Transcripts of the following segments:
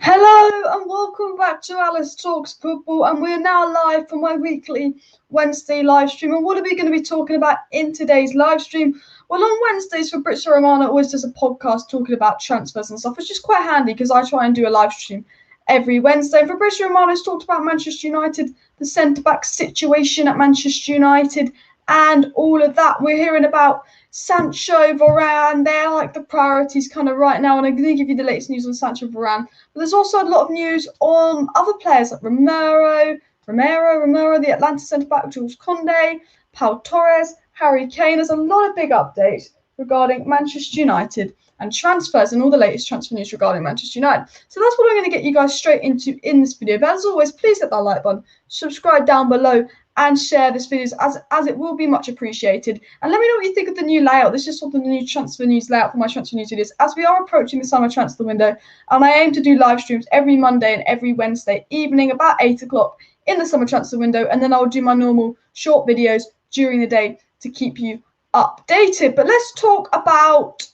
Hello and welcome back to Alice Talks Football, and we're now live from my weekly Wednesday live stream. And what are we going to be talking about in today's live stream? Well, on Wednesdays, Fabrizio Romano always does a podcast talking about transfers and stuff, which is quite handy because I try and do a live stream every Wednesday. Fabrizio Romano's talked about Manchester United, the centre-back situation at Manchester United, and all of that. We're hearing about Sancho, Varane. They're like the priorities kind of right now, and I'm going to give you the latest news on Sancho and Varane. But there's also a lot of news on other players like Romero, the Atlanta centre-back, Jules Kounde, Pau Torres, Harry Kane. There's a lot of big updates regarding Manchester United and transfers and all the latest transfer news regarding Manchester United. So that's what I'm going to get you guys straight into in this video. But as always, please hit that like button, subscribe down below, and share this video as it will be much appreciated. And let me know what you think of the new layout. This is sort of the new transfer news layout for my transfer news videos, as we are approaching the summer transfer window, and I aim to do live streams every Monday and every Wednesday evening about 8 o'clock in the summer transfer window, and then I'll do my normal short videos during the day to keep you updated. But let's talk about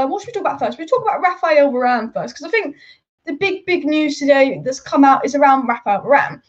what should we talk about first? We talk about Raphael Varane first, because I think the big news today that's come out is around Raphael Varane.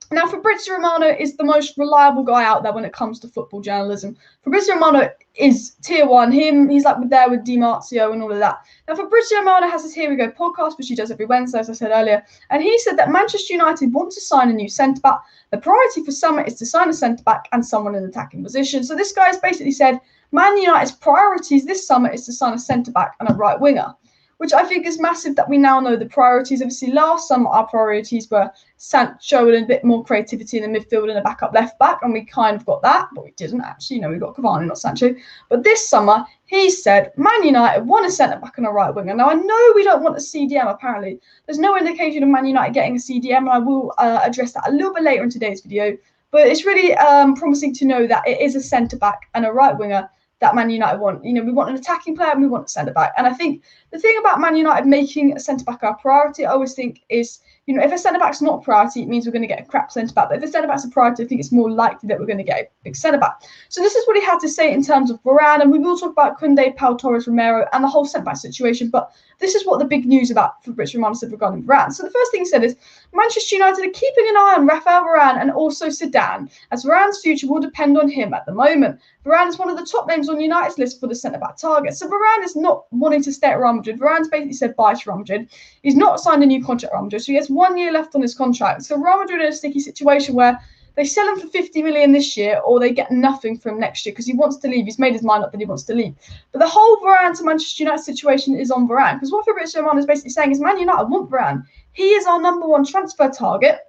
Now, Fabrizio Romano is the most reliable guy out there when it comes to football journalism. Fabrizio Romano is tier one. He's like there with Di Marzio and all of that. Now, Fabrizio Romano has his Here We Go podcast, which he does every Wednesday, as I said earlier. And he said that Manchester United want to sign a new centre-back. The priority for summer is to sign a centre-back and someone in attacking position. So this guy's basically said Man United's priorities this summer is to sign a centre-back and a right winger, which I think is massive that we now know the priorities. Obviously, last summer our priorities were Sancho and a bit more creativity in the midfield and a backup left back, and we kind of got that, but we didn't actually. We got Cavani, not Sancho. But this summer, he said Man United want a centre back and a right winger. Now, I know we don't want a CDM, apparently. There's no indication of Man United getting a CDM, and I will address that a little bit later in today's video. But it's really promising to know that it is a centre back and a right winger that Man United want. We want an attacking player and we want a centre-back. And I think the thing about Man United making a centre-back our priority, I always think is, if a centre-back's not a priority, it means we're going to get a crap centre-back. But if a centre-back's a priority, I think it's more likely that we're going to get a big centre-back. So this is what he had to say in terms of Varane. And we will talk about Kounde, Pau Torres, Romero, and the whole centre-back situation. But this is what the big news about Fabrizio Romano said regarding Varane. So the first thing he said is, Manchester United are keeping an eye on Raphael Varane and also Zidane, as Varane's future will depend on him at the moment. Varane is one of the top names on United's list for the centre-back target. So Varane is not wanting to stay at Real Madrid. Varane's basically said bye to Real Madrid. He's not signed a new contract at Real Madrid, so he has 1 year left on his contract. So Real Madrid are in a sticky situation where they sell him for 50 million this year, or they get nothing from him next year because he wants to leave. He's made his mind up that he wants to leave. But the whole Varane to Manchester United situation is on Varane, because what Fabrizio Romano is basically saying is Man United want Varane. He is our number one transfer target.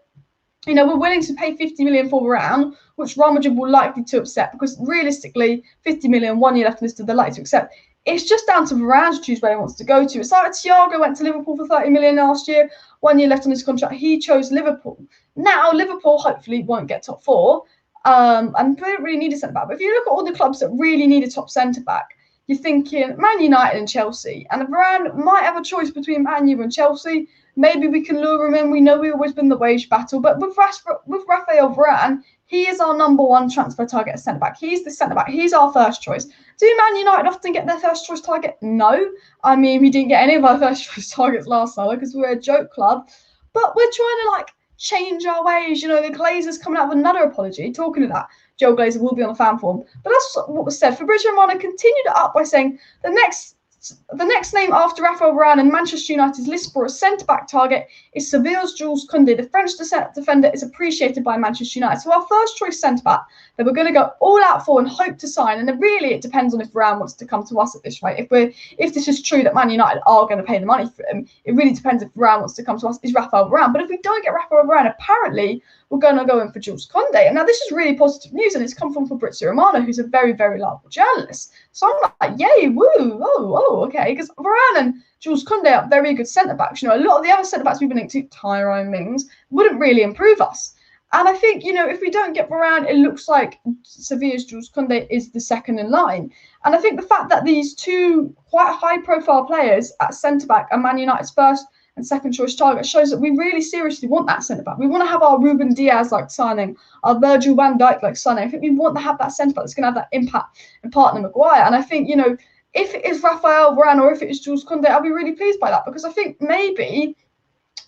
We're willing to pay 50 million for Varane, which Real Madrid will likely to accept, because realistically, 50 million, 1 year left on this, they're likely to accept. It's just down to Varane to choose where he wants to go to. It's like Thiago went to Liverpool for 30 million last year, 1 year left on his contract. He chose Liverpool. Now, Liverpool hopefully won't get top four, and they don't really need a centre-back. But if you look at all the clubs that really need a top centre-back, you're thinking Man United and Chelsea. And Varane might have a choice between Man U and Chelsea. Maybe we can lure him in. We know we've always been the wage battle. But with Raphael Varane, he is our number one transfer target as centre-back. He's the centre-back. He's our first choice. Do Man United often get their first choice target? No. I mean, we didn't get any of our first choice targets last summer because we were a joke club. But we're trying to, change our ways. The Glazers coming out with another apology. Talking of that, Joe Glazer will be on the fan form. But that's what was said. Fabrizio Romano continued it up by saying the next name after Raphael Varane and Manchester United's list for a centre-back target is Sevilla's Jules Kounde. The French defender is appreciated by Manchester United. So our first choice centre-back that we're going to go all out for and hope to sign. And then really it depends on if Varane wants to come to us at this rate. If this is true that Man United are going to pay the money for him, it really depends if Varane wants to come to us, is Raphael Varane. But if we don't get Raphael Varane, apparently we're going to go in for Jules Kounde. And now this is really positive news, and it's come from Fabrizio Romano, who's a very, very reliable journalist. So I'm like, yay, woo, oh, okay. Because Varane and Jules Kounde are very good centre-backs. A lot of the other centre-backs we've been linked to, Tyrone Mings, wouldn't really improve us. And I think, if we don't get Varane, it looks like Sevilla's Jules Kounde is the second in line. And I think the fact that these two quite high-profile players at centre-back are Man United's first and second choice target shows that we really seriously want that centre-back. We want to have our Ruben Diaz-like signing, our Virgil van Dijk-like signing. I think we want to have that centre-back that's going to have that impact in partner Maguire. And I think, if it is Raphael Varane or if it is Jules Kounde, I'll be really pleased by that, because I think maybe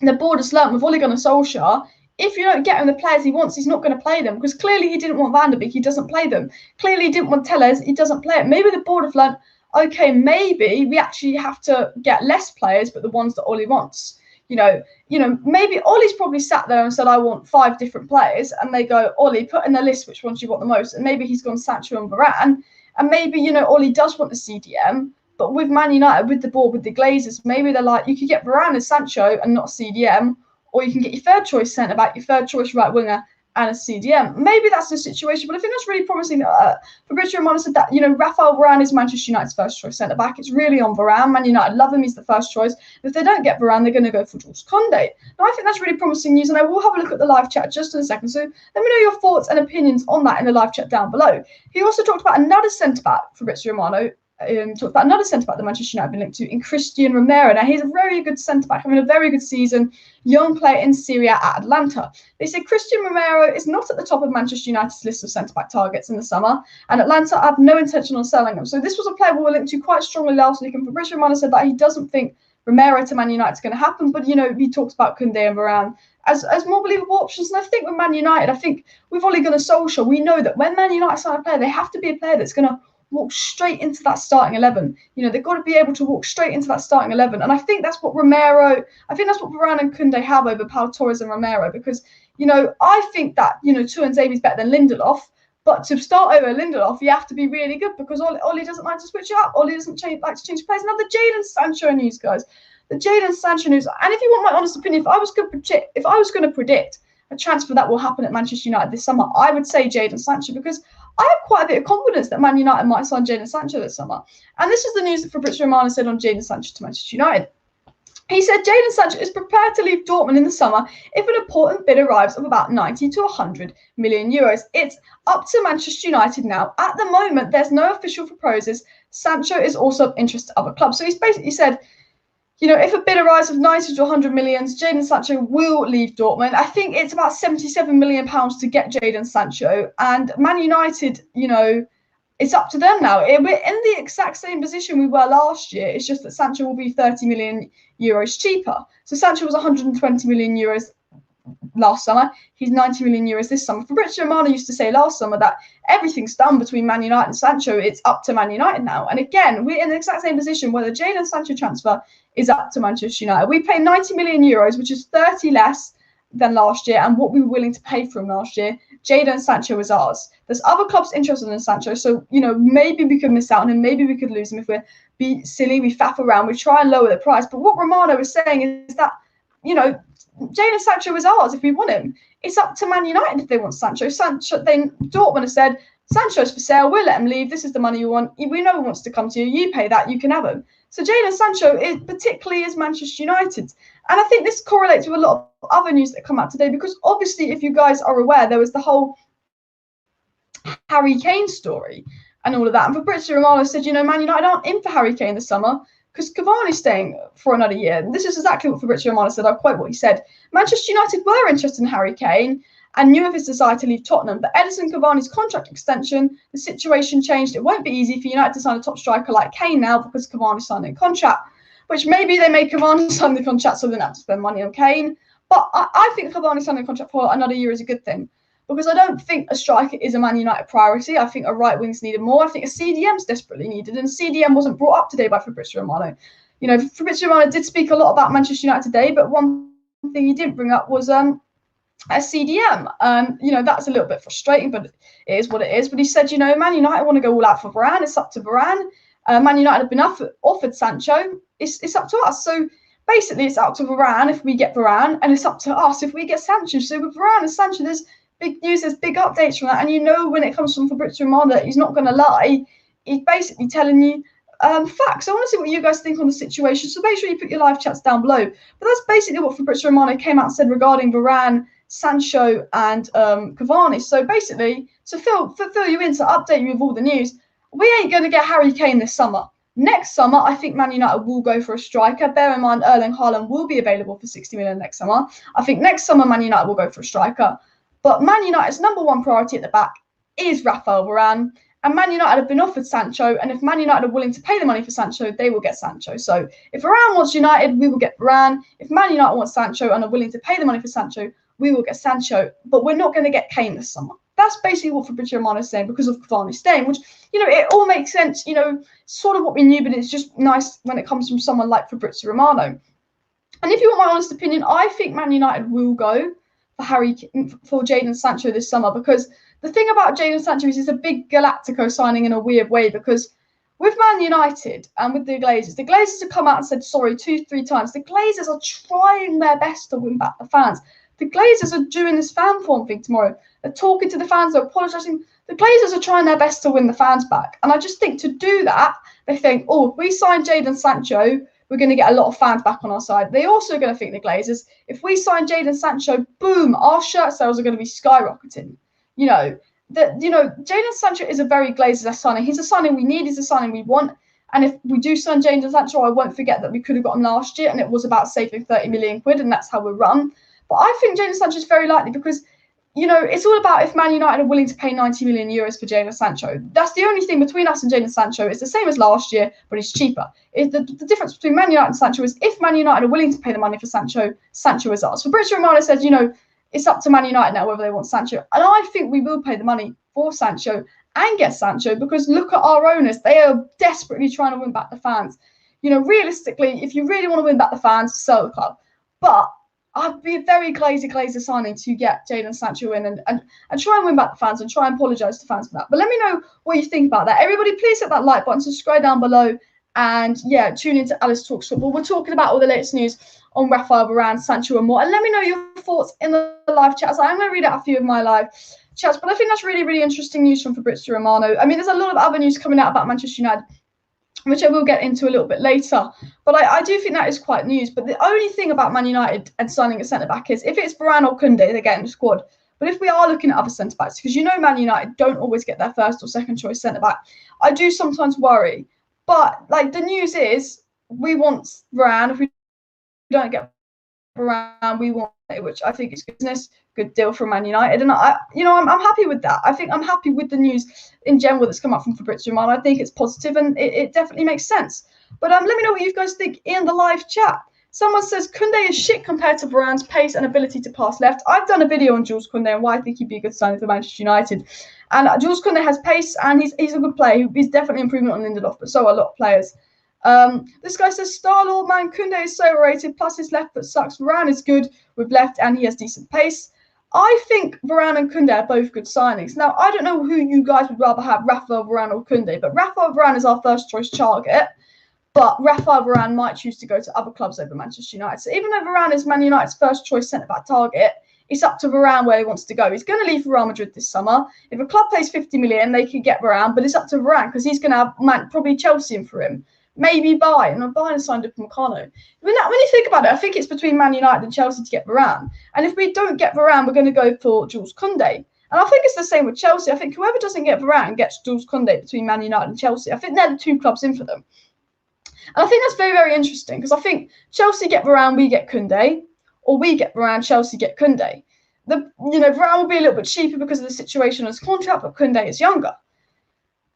the board has learnt with Ole Gunnar Solskjaer, if you don't get him the players he wants, he's not going to play them, because clearly he didn't want Van der Beek, he doesn't play them. Clearly he didn't want Telles, he doesn't play it. Maybe the board have learnt, okay, maybe we actually have to get less players, but the ones that Ole wants. Maybe Ole's probably sat there and said, I want 5 different players, and they go, Ole, put in the list which ones you want the most, and maybe he's gone Sancho and Varane, and maybe, Ole does want the CDM, but with Man United, with the board, with the Glazers, maybe they're like, you could get Varane and Sancho and not CDM, or you can get your third choice centre back, your third choice right winger, and a CDM. Maybe that's the situation, but I think that's really promising. Fabrizio Romano said that, Rafael Varane is Manchester United's first choice centre back. It's really on Varane. Man United love him. He's the first choice. If they don't get Varane, they're going to go for Jules Kounde. Now, I think that's really promising news, and I will have a look at the live chat just in a second. So let me know your thoughts and opinions on that in the live chat down below. He also talked about another centre back, Fabrizio Romano. Talked about another centre-back that Manchester United have been linked to in Christian Romero. Now, he's a very good centre-back, having a very good season, young player in Serie A at Atlanta. They say Christian Romero is not at the top of Manchester United's list of centre-back targets in the summer, and Atlanta have no intention on selling him. So this was a player we were linked to quite strongly last week, and Fabrizio Romano said that he doesn't think Romero to Man United is going to happen, but, he talks about Kounde and Varane as more believable options. And I think with Man United, with Ole Gunnar Solskjaer, we know that when Man United sign a player, they have to be a player that's going to walk straight into that starting 11. They've got to be able to walk straight into that starting 11. And I think that's what Varane and Kounde have over Pau Torres and Romero, because, I think that, Tuanzebe is better than Lindelof, but to start over Lindelof, you have to be really good, because Ole doesn't like to switch it up. Ole doesn't like to change players. Now, the Jadon Sancho news, guys. The Jadon Sancho news. And if you want my honest opinion, if I was going to predict a transfer that will happen at Manchester United this summer, I would say Jadon Sancho, because I have quite a bit of confidence that Man United might sign Jadon Sancho this summer. And this is the news that Fabrizio Romano said on Jadon Sancho to Manchester United. He said Jadon Sancho is prepared to leave Dortmund in the summer if an important bid arrives of about 90 to 100 million euros. It's up to Manchester United now. At the moment, there's no official proposals. Sancho is also of interest to other clubs. So he's basically said, if a bid arrives of 90 to 100 million, Jadon Sancho will leave Dortmund. I think it's about £77 million to get Jadon Sancho. And Man United, it's up to them now. We're in the exact same position we were last year. It's just that Sancho will be 30 million euros cheaper. So Sancho was 120 million euros last summer. He's 90 million euros this summer. Fabrizio Romano used to say last summer that everything's done between Man United and Sancho. It's up to Man United now. And again, we're in the exact same position where the Jadon Sancho transfer is up to Manchester United. We paid 90 million euros, which is 30 less than last year, and what we were willing to pay for him last year. Jadon Sancho is ours. There's other clubs interested in Sancho, so maybe we could miss out on him, maybe we could lose him if we're silly, we faff around, we try and lower the price. But what Romano is saying is that Jadon Sancho is ours if we want him. It's up to Man United if they want Sancho. Dortmund has said, Sancho's for sale, we'll let him leave, this is the money you want, we know he wants to come to you, you pay that, you can have him. So Jadon Sancho, particularly is Manchester United. And I think this correlates with a lot of other news that come out today, because obviously, if you guys are aware, there was the whole Harry Kane story and all of that. And Fabrizio Romano said, Man United aren't in for Harry Kane this summer because Cavani's staying for another year. And this is exactly what Fabrizio Romano said. I'll quote what he said. Manchester United were interested in Harry Kane and knew of his desire to leave Tottenham. But Edison Cavani's contract extension, the situation changed. It won't be easy for United to sign a top striker like Kane now because Cavani signed a contract, which maybe they made Cavani sign the contract so they don't have to spend money on Kane. But I think Cavani signing a contract for another year is a good thing, because I don't think a striker is a Man United priority. I think a right wing's needed more. I think a CDM is desperately needed, and CDM wasn't brought up today by Fabrizio Romano. Fabrizio Romano did speak a lot about Manchester United today, but one thing he didn't bring up was a CDM. That's a little bit frustrating, but it is what it is. But he said, Man United want to go all out for Varane. It's up to Varane. Man United have been offered Sancho. It's up to us. So basically, it's up to Varane if we get Varane, and it's up to us if we get Sancho. So with Varane and Sancho, there's big news, there's big updates from that. And when it comes from Fabrizio Romano, he's not going to lie. He's basically telling you facts. I want to see what you guys think on the situation. So make sure you put your live chats down below. But that's basically what Fabrizio Romano came out and said regarding Varane, Sancho, and Cavani. So basically, to fill you in, to update you with all the news, we ain't going to get Harry Kane this summer. Next summer, I think Man United will go for a striker. Bear in mind, Erling Haaland will be available for 60 million next summer. I think next summer, Man United will go for a striker. But Man United's number one priority at the back is Rafael Varane. And Man United have been offered Sancho, and if Man United are willing to pay the money for Sancho, they will get Sancho. So if Varane wants United, we will get Varane. If Man United wants Sancho and are willing to pay the money for Sancho, we will get Sancho. But we're not going to get Kane this summer. That's basically what Fabrizio Romano is saying because of Cavani staying, which, it all makes sense, sort of what we knew, but it's just nice when it comes from someone like Fabrizio Romano. And if you want my honest opinion, I think Man United will go for Jadon Sancho this summer, because the thing about Jadon Sancho is he's a big Galactico signing in a weird way, because with Man United and with the Glazers have come out and said sorry 2-3 times. The Glazers are trying their best to win back the fans. The Glazers are doing this fan form thing tomorrow. They're talking to the fans, they're apologising. The Glazers are trying their best to win the fans back. And I just think to do that, they think, if we sign Jadon Sancho, we're going to get a lot of fans back on our side. They also are going to think, the Glazers, if we sign Jadon Sancho, boom, our shirt sales are going to be skyrocketing. Jadon Sancho is a very Glazers signing. He's a signing we need. He's a signing we want. And if we do sign Jadon Sancho, I won't forget that we could have got him last year, and it was about saving 30 million quid, and that's how we run. But I think Jadon Sancho is very likely because, it's all about if Man United are willing to pay 90 million euros for Jadon Sancho. That's the only thing between us and Jadon Sancho. It's the same as last year, but it's cheaper. The difference between Man United and Sancho is if Man United are willing to pay the money for Sancho, Sancho is ours. Fabrizio Romano says, it's up to Man United now whether they want Sancho. And I think we will pay the money for Sancho and get Sancho, because look at our owners. They are desperately trying to win back the fans. Realistically, if you really want to win back the fans, sell the club. But I'd be a very Glazer signing to get Jadon Sancho in and try and win back the fans and try and apologise to fans for that. But let me know what you think about that. Everybody, please hit that like button, subscribe down below, and tune into Alice Talks Football. We're talking about all the latest news on Rafael Varane, Sancho, and more. And let me know your thoughts in the live chats. I'm going to read out a few of my live chats, but I think that's really, really interesting news from Fabrizio Romano. I mean, there's a lot of other news coming out about Manchester United, which I will get into a little bit later. But I do think that is quite news. But the only thing about Man United and signing a centre-back is if it's Varane or Kounde, they get in the squad. But if we are looking at other centre-backs, because Man United don't always get their first or second choice centre-back, I do sometimes worry. But, the news is we want Varane. If we don't get Varane, we want it, which I think is business. Good deal from Man United, and I'm happy with that. I think I'm happy with the news in general that's come up from Fabrizio Romano. I think it's positive and it definitely makes sense. But let me know what you guys think in the live chat. Someone says Kounde is shit compared to Varane's pace and ability to pass left. I've done a video on Jules Kounde and why I think he'd be a good signing for Manchester United. And Jules Kounde has pace and he's a good player. He's definitely improvement on Lindelof, but so are a lot of players. This guy says Star-Lord Man Kounde is so overrated, plus his left foot sucks. Varane is good with left and he has decent pace. I think Varane and Kounde are both good signings. Now, I don't know who you guys would rather have, Rafael Varane or Kounde, but Rafael Varane is our first choice target. But Rafael Varane might choose to go to other clubs over Manchester United. So even though Varane is Man United's first choice centre-back target, it's up to Varane where he wants to go. He's going to leave for Real Madrid this summer. If a club pays 50 million, they could get Varane, but it's up to Varane because he's going to have probably Chelsea in for him. Maybe Bayern, and Bayern signed up Meccano. When you think about it, I think it's between Man United and Chelsea to get Varane. And if we don't get Varane, we're going to go for Jules Kounde. And I think it's the same with Chelsea. I think whoever doesn't get Varane gets Jules Kounde between Man United and Chelsea. I think they're the two clubs in for them. And I think that's very, very interesting because I think Chelsea get Varane, we get Kounde, or we get Varane, Chelsea get Kounde. Varane will be a little bit cheaper because of the situation on his contract, but Kounde is younger.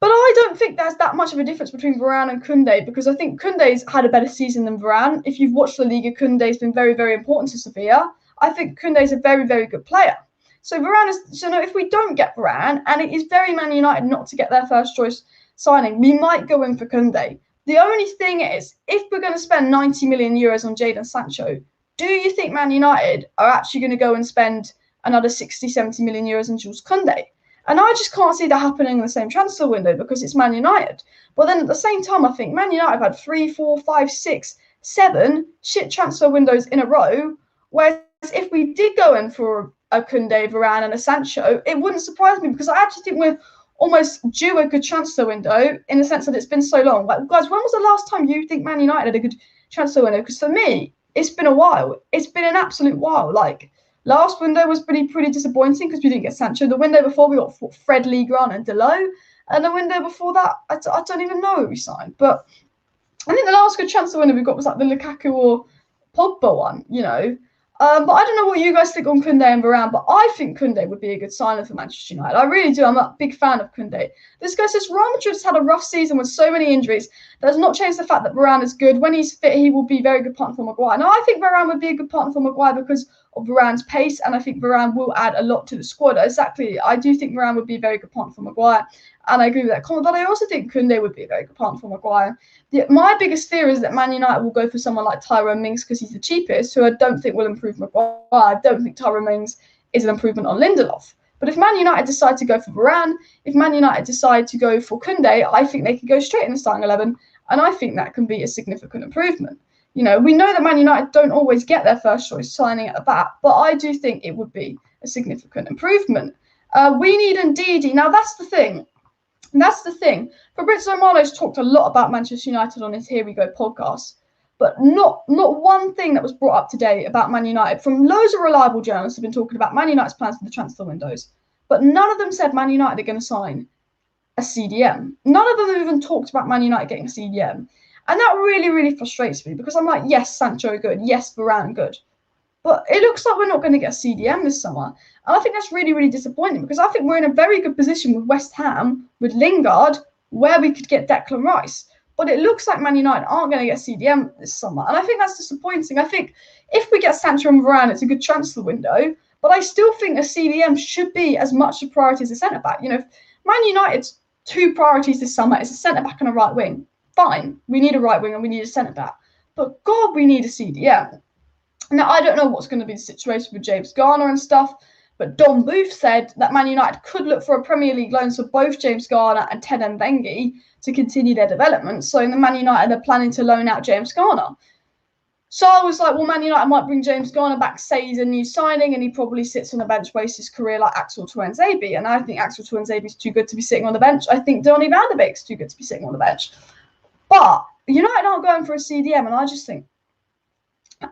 But I don't think there's that much of a difference between Varane and Kounde because I think Kounde's had a better season than Varane. If you've watched La Liga, Kounde's been very, very important to Sevilla. I think Kounde's a very, very good player. So if we don't get Varane, and it is very Man United not to get their first choice signing, we might go in for Kounde. The only thing is, if we're going to spend 90 million euros on Jadon Sancho, do you think Man United are actually going to go and spend another 60, 70 million euros on Jules Kounde? And I just can't see that happening in the same transfer window because it's Man United. But then at the same time, I think Man United have had 3, 4, 5, 6, 7 shit transfer windows in a row. Whereas if we did go in for a Kounde, Varane and a Sancho, it wouldn't surprise me because I actually think we're almost due a good transfer window in the sense that it's been so long. Like, guys, when was the last time you think Man United had a good transfer window? Because for me, it's been a while. It's been an absolute while. Last window was pretty disappointing because we didn't get Sancho. The window before we got Fred, Lee, Grant and Delot. And the window before that, I don't even know who we signed. But I think the last good transfer window we got was the Lukaku or Pogba one, But I don't know what you guys think on Kounde and Varane, but I think Kounde would be a good signing for Manchester United. I really do. I'm a big fan of Kounde. This guy says Real Madrid's had a rough season with so many injuries. That does not change the fact that Varane is good. When he's fit, he will be a very good partner for Maguire. Now, I think Varane would be a good partner for Maguire because of Varane's pace, and I think Varane will add a lot to the squad. Exactly. I do think Varane would be a very good partner for Maguire, and I agree with that comment, but I also think Kounde would be a very good partner for Maguire. My biggest fear is that Man United will go for someone like Tyrone Mings because he's the cheapest, who I don't think will improve Maguire. I don't think Tyrone Mings is an improvement on Lindelof. But if Man United decide to go for Varane, if Man United decide to go for Kounde, I think they can go straight in the starting 11, and I think that can be a significant improvement. We know that Man United don't always get their first choice signing at the back, but I do think it would be a significant improvement. We need Ndidi. Now, that's the thing. Fabrizio Romano's talked a lot about Manchester United on his Here We Go podcast, but not one thing that was brought up today about Man United. From loads of reliable journalists have been talking about Man United's plans for the transfer windows, but none of them said Man United are going to sign a CDM. None of them have even talked about Man United getting a CDM. And that really, really frustrates me because I'm like, yes, Sancho good, yes, Varane good. But it looks like we're not going to get a CDM this summer. And I think that's really, really disappointing because I think we're in a very good position with West Ham, with Lingard, where we could get Declan Rice. But it looks like Man United aren't going to get CDM this summer. And I think that's disappointing. I think if we get Sancho and Varane, it's a good transfer window. But I still think a CDM should be as much a priority as a centre-back. Man United's two priorities this summer is a centre-back and a right wing. Fine, we need a right wing and we need a centre-back. But God, we need a CDM. Now, I don't know what's going to be the situation with James Garner and stuff, but Don Booth said that Man United could look for a Premier League loan for both James Garner and Ted Mbengi to continue their development. So in the Man United, they're planning to loan out James Garner. So I was like, well, Man United might bring James Garner back, say he's a new signing, and he probably sits on the bench, wastes his career like Axel Tuanzebe. And I think Axel Tuanzebe is too good to be sitting on the bench. I think Donny van de Beek's too good to be sitting on the bench. But United aren't going for a CDM, and I just think,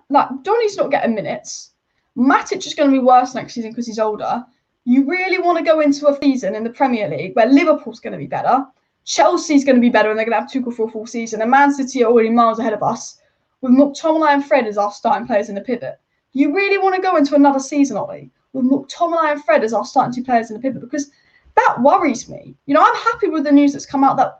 like, Donny's not getting minutes. Matic is going to be worse next season because he's older. You really want to go into a season in the Premier League where Liverpool's going to be better, Chelsea's going to be better, and they're going to have Tuchel for a full season, and Man City are already miles ahead of us, with McTominay and Fred as our starting players in the pivot. You really want to go into another season, Ollie, with McTominay and Fred as our starting two players in the pivot, because that worries me. I'm happy with the news that's come out that,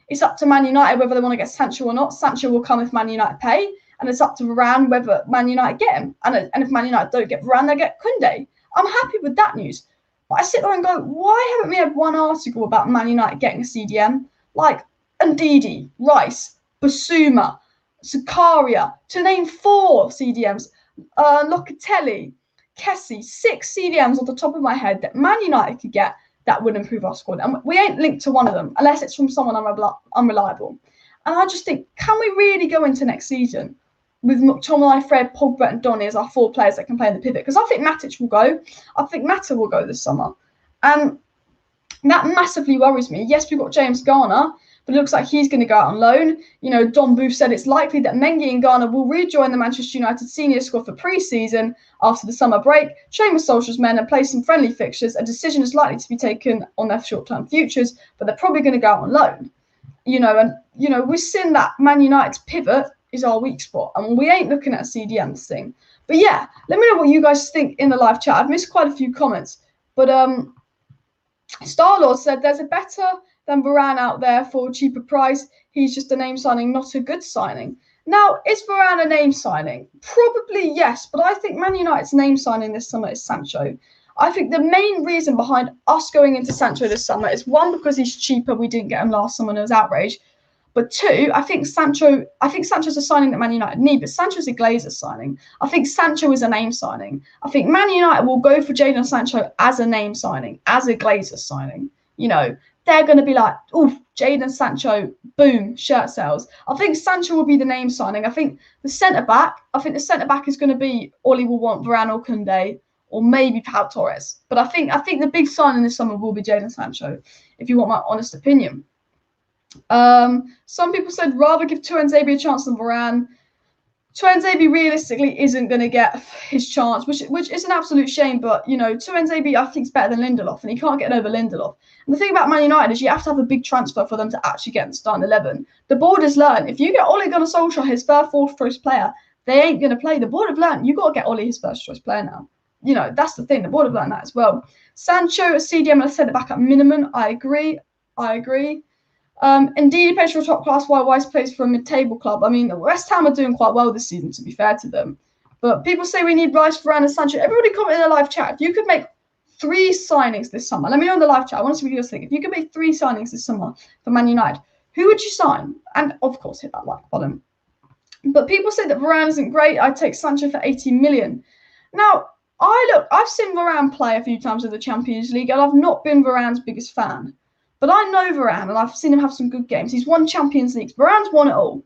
it's up to Man United whether they want to get Sancho or not. Sancho will come if Man United pay. And it's up to Varane whether Man United get him. And if Man United don't get Varane, they get Kounde. I'm happy with that news. But I sit there and go, why haven't we had one article about Man United getting a CDM? Like Ndidi, Rice, Basuma, Zakaria, to name 4 CDMs, Locatelli, Kessie, 6 CDMs off the top of my head that Man United could get that would improve our squad. And we ain't linked to one of them unless it's from someone unreliable. And I just think, can we really go into next season with McTominay, Fred, Pogba and Donny as our 4 players that can play in the pivot? Because I think Matic will go. I think Mata will go this summer. And that massively worries me. Yes, we've got James Garner, but it looks like he's going to go out on loan. Don Booth said it's likely that Mengi and Garner will rejoin the Manchester United senior squad for pre-season after the summer break, train with Solskjaer's men and play some friendly fixtures. A decision is likely to be taken on their short-term futures, but they're probably going to go out on loan. We've seen that Man United's pivot is our weak spot, and we ain't looking at a CDM thing. But yeah, let me know what you guys think in the live chat. I've missed quite a few comments, but Starlord said there's a better than Varane out there for a cheaper price. He's just a name signing, not a good signing. Now, is Varane a name signing? Probably yes, but I think Man United's name signing this summer is Sancho. I think the main reason behind us going into Sancho this summer is 1, because he's cheaper. We didn't get him last summer and it was outrage. But 2, I think Sancho's a signing that Man United need, but Sancho's a Glazer signing. I think Sancho is a name signing. I think Man United will go for Jadon Sancho as a name signing, as a Glazer signing. They're going to be like, oof, Jadon Sancho, boom, shirt sales. I think Sancho will be the name signing. I think the centre-back is going to be, Ollie will want Varane or Kounde, or maybe Pau Torres. But I think the big signing this summer will be Jadon Sancho, if you want my honest opinion. Some people said rather give Tuanzebe a chance than Varane. Tuanzebe realistically isn't going to get his chance, which is an absolute shame. But, Tuanzebe I think is better than Lindelof, and he can't get over Lindelof. And the thing about Man United is you have to have a big transfer for them to actually get in the starting 11. The board has learned, if you get Ole Gunnar Solskjaer, his third, fourth choice player, they ain't going to play. The board have learned you got to get Ollie his first choice player now. You know, that's the thing. The board have learned that as well. Sancho, a CDM, and a centre back at minimum. I agree. Indeed, he plays for a top class, while Rice plays for a mid-table club. I mean, West Ham are doing quite well this season, to be fair to them. But people say we need Rice, Varane, and Sancho. Everybody comment in the live chat. If you could make 3 signings this summer, let me know in the live chat. I want to see what you guys think. If you could make 3 signings this summer for Man United, who would you sign? And of course, hit that like button. But people say that Varane isn't great. I'd take Sancho for 80 million. Now, I've seen Varane play a few times in the Champions League, and I've not been Varane's biggest fan. But I know Varane, and I've seen him have some good games. He's won Champions Leagues. Varane's won it all.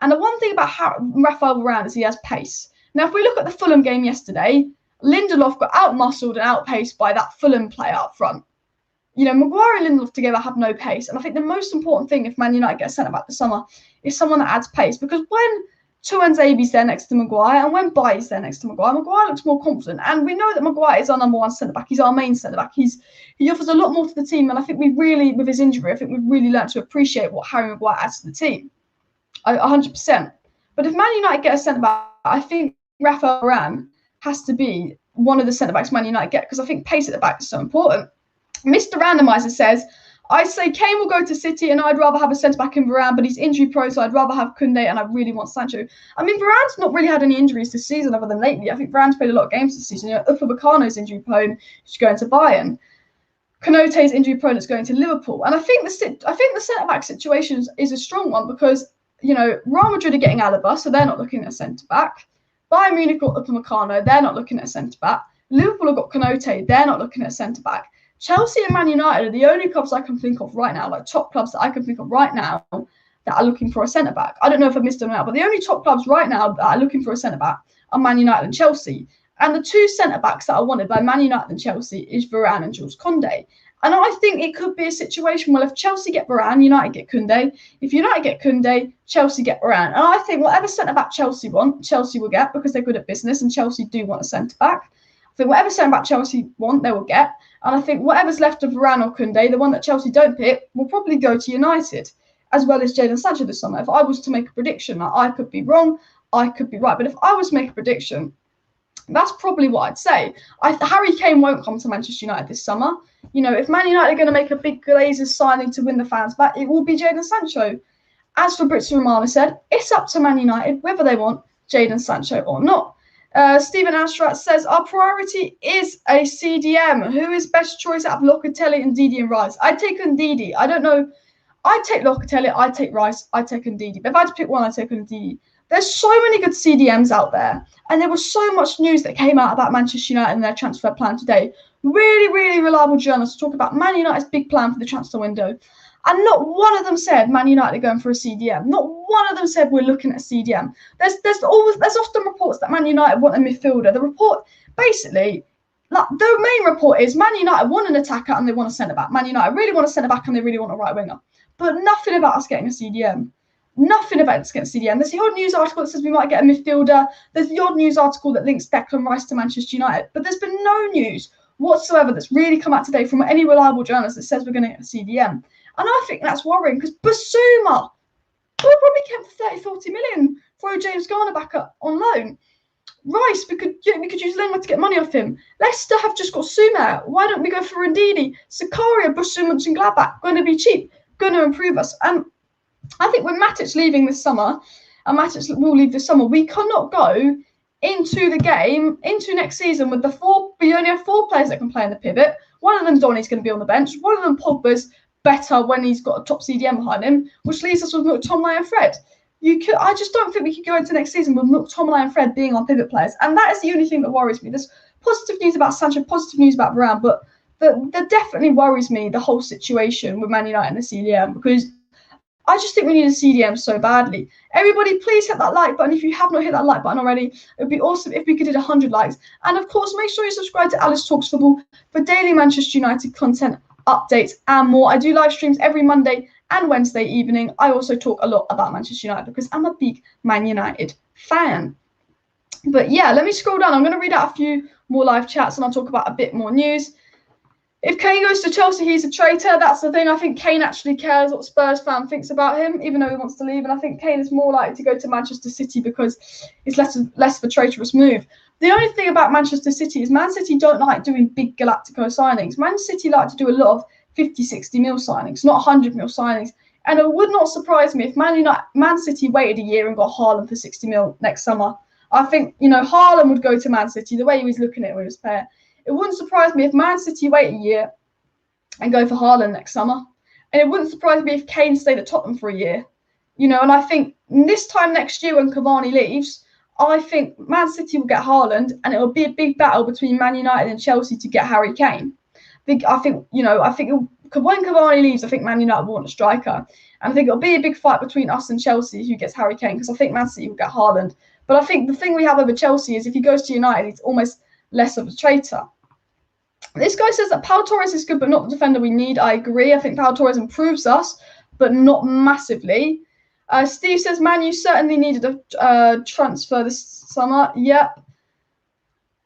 And the one thing about Rafael Varane is he has pace. Now, if we look at the Fulham game yesterday, Lindelof got out-muscled and outpaced by that Fulham player up front. You know, Maguire and Lindelof together have no pace. And I think the most important thing if Man United get sent back this summer is someone that adds pace. Because when Tuanzebe's there next to Maguire and when Baye's there next to Maguire looks more confident. And we know that Maguire is our number 1 centre-back. He's our main centre-back. He offers a lot more to the team. And I think with his injury, I think we've really learned to appreciate what Harry Maguire adds to the team. 100%. But if Man United get a centre-back, I think Rafael Varane has to be one of the centre-backs Man United get, because I think pace at the back is so important. Mr. Randomizer says, I say Kane will go to City and I'd rather have a centre-back in Varane, but he's injury prone, so I'd rather have Kounde and I really want Sancho. I mean, Varane's not really had any injuries this season other than lately. I think Varane's played a lot of games this season. You know, Upamecano's injury prone, he's going to Bayern. Konate's injury prone, it's going to Liverpool. And I think the centre-back situation is a strong one because, you know, Real Madrid are getting Alaba, so they're not looking at a centre-back. Bayern Munich got Upamecano, they're not looking at a centre-back. Liverpool have got Konate, they're not looking at a centre-back. Chelsea and Man United are the only clubs I can think of right now, like top clubs that I can think of right now that are looking for a centre-back. I don't know if I've missed them out, but the only top clubs right now that are looking for a centre-back are Man United and Chelsea. And the 2 centre-backs that are wanted by Man United and Chelsea is Varane and Jules Kounde. And I think it could be a situation where if Chelsea get Varane, United get Kounde. If United get Kounde, Chelsea get Varane. And I think whatever centre-back Chelsea want, Chelsea will get because they're good at business and Chelsea do want a centre-back. I think whatever centre-back Chelsea want, they will get. And I think whatever's left of Varane or Kounde, the one that Chelsea don't pick, will probably go to United, as well as Jadon Sancho this summer. If I was to make a prediction, I could be wrong, I could be right. But if I was to make a prediction, that's probably what I'd say. Harry Kane won't come to Manchester United this summer. You know, if Man United are going to make a big Glazers signing to win the fans back, it will be Jadon Sancho. As Fabrizio Romano said, it's up to Man United whether they want Jadon Sancho or not. Stephen Astrat says, our priority is a CDM. Who is best choice out of Locatelli and Ndidi and Rice? I'd take Ndidi. I don't know. I'd take Locatelli. I'd take Rice. I'd take Ndidi. But if I had to pick one, I'd take Ndidi. There's so many good CDMs out there. And there was so much news that came out about Manchester United and their transfer plan today. Really, really reliable journalists talk about Man United's big plan for the transfer window. And not one of them said Man United are going for a CDM. Not one of them said we're looking at a CDM. There's often reports that Man United want a midfielder. The report, basically, like the main report is Man United want an attacker and they want a centre-back. Man United really want a centre-back and they really want a right winger. But nothing about us getting a CDM. Nothing about us getting a CDM. There's the odd news article that says we might get a midfielder. There's the odd news article that links Declan Rice to Manchester United. But there's been no news whatsoever that's really come out today from any reliable journalist that says we're going to get a CDM. And I think that's worrying because Basuma will probably get for 30, 40 million. Throw James Garner back up on loan. Rice, we could use Lingard to get money off him. Leicester have just got Suma. Why don't we go for Ndidi? Sakaria, Basuma and Gladbach, going to be cheap, going to improve us. And I think with Matic leaving this summer, and Matic will leave this summer, we cannot go into the game, into next season with we only have 4 players that can play in the pivot. One of them, Donny's going to be on the bench. One of them, Pogba's better when he's got a top CDM behind him, which leaves us with McTominay and Fred. I just don't think we could go into next season with McTominay and Fred being our pivot players. And that is the only thing that worries me. There's positive news about Sancho, positive news about Varane, but that definitely worries me, the whole situation with Man United and the CDM, because I just think we need a CDM so badly. Everybody, please hit that like button. If you have not hit that like button already, it would be awesome if we could hit 100 likes. And of course, make sure you subscribe to Alice Talks Football for daily Manchester United content, updates and more. I do live streams every Monday and Wednesday evening. I also talk a lot about Manchester United because I'm a big Man United fan. But yeah, let me scroll down. I'm going to read out a few more live chats and I'll talk about a bit more news. If Kane goes to Chelsea, he's a traitor. That's the thing. I think Kane actually cares what Spurs fan thinks about him, even though he wants to leave. And I think Kane is more likely to go to Manchester City because it's less of a traitorous move. The only thing about Manchester City is Man City don't like doing big Galactico signings. Man City like to do a lot of 50, 60 mil signings, not 100 mil signings. And it would not surprise me if Man City waited a year and got Haaland for 60 mil next summer. I think, Haaland would go to Man City the way he was looking at it when he was there. It wouldn't surprise me if Man City wait a year and go for Haaland next summer. And it wouldn't surprise me if Kane stayed at Tottenham for a year. And I think this time next year when Cavani leaves, I think Man City will get Haaland and it will be a big battle between Man United and Chelsea to get Harry Kane. When Cavani leaves, I think Man United will want a striker. And I think it'll be a big fight between us and Chelsea who gets Harry Kane, because I think Man City will get Haaland. But I think the thing we have over Chelsea is if he goes to United, he's almost less of a traitor. This guy says that Pau Torres is good, but not the defender we need. I agree. I think Pau Torres improves us, but not massively. Steve says, Man, you certainly needed a transfer this summer. Yep.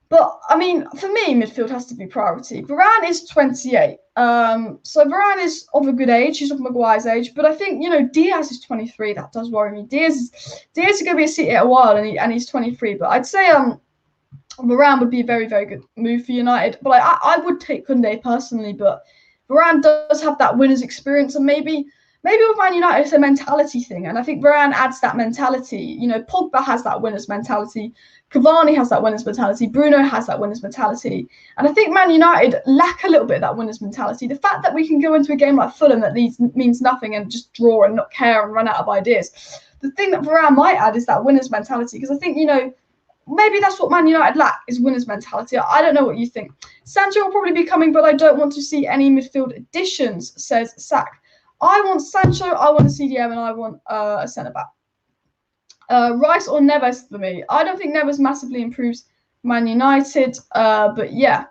But, I mean, for me, midfield has to be priority. Varane is 28. So Varane is of a good age. He's of Maguire's age. But I think, Diaz is 23. That does worry me. Diaz is going to be a City a while, and he's 23. But I'd say Varane would be a very, very good move for United. But I would take Kounde personally. But Varane does have that winner's experience. And maybe with Man United, it's a mentality thing. And I think Varane adds that mentality. Pogba has that winner's mentality. Cavani has that winner's mentality. Bruno has that winner's mentality. And I think Man United lack a little bit of that winner's mentality. The fact that we can go into a game like Fulham that means nothing and just draw and not care and run out of ideas. The thing that Varane might add is that winner's mentality. Because I think, maybe that's what Man United lack is winner's mentality. I don't know what you think. Sancho will probably be coming, but I don't want to see any midfield additions, says Sack. I want Sancho, I want a CDM, and I want a centre-back. Rice or Neves for me. I don't think Neves massively improves Man United, but yeah.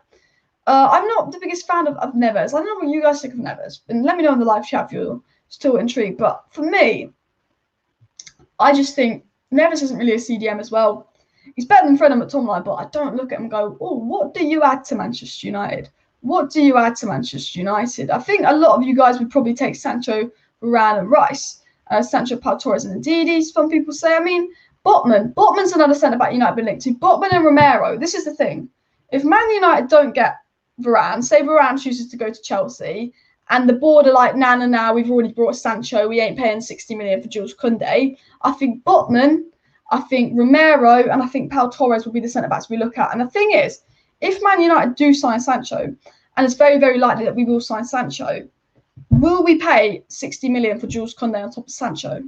I'm not the biggest fan of Neves. I don't know what you guys think of Neves. And let me know in the live chat if you're still intrigued. But for me, I just think Neves isn't really a CDM as well. He's better than Fred and McTominay, but I don't look at him and go, oh, what do you add to Manchester United? What do you add to Manchester United? I think a lot of you guys would probably take Sancho, Varane, and Rice. Sancho, Pau Torres, and Ndidi, some people say. I mean, Botman's another centre-back United been linked to. Botman and Romero. This is the thing. If Man United don't get Varane, say Varane chooses to go to Chelsea, and the board are like, nah, we've already brought Sancho, we ain't paying 60 million for Jules Kounde. I think Botman, I think Romero, and I think Pau Torres will be the centre-backs we look at. And the thing is, if Man United do sign Sancho, and it's very, very likely that we will sign Sancho, will we pay 60 million for Jules Kounde on top of Sancho?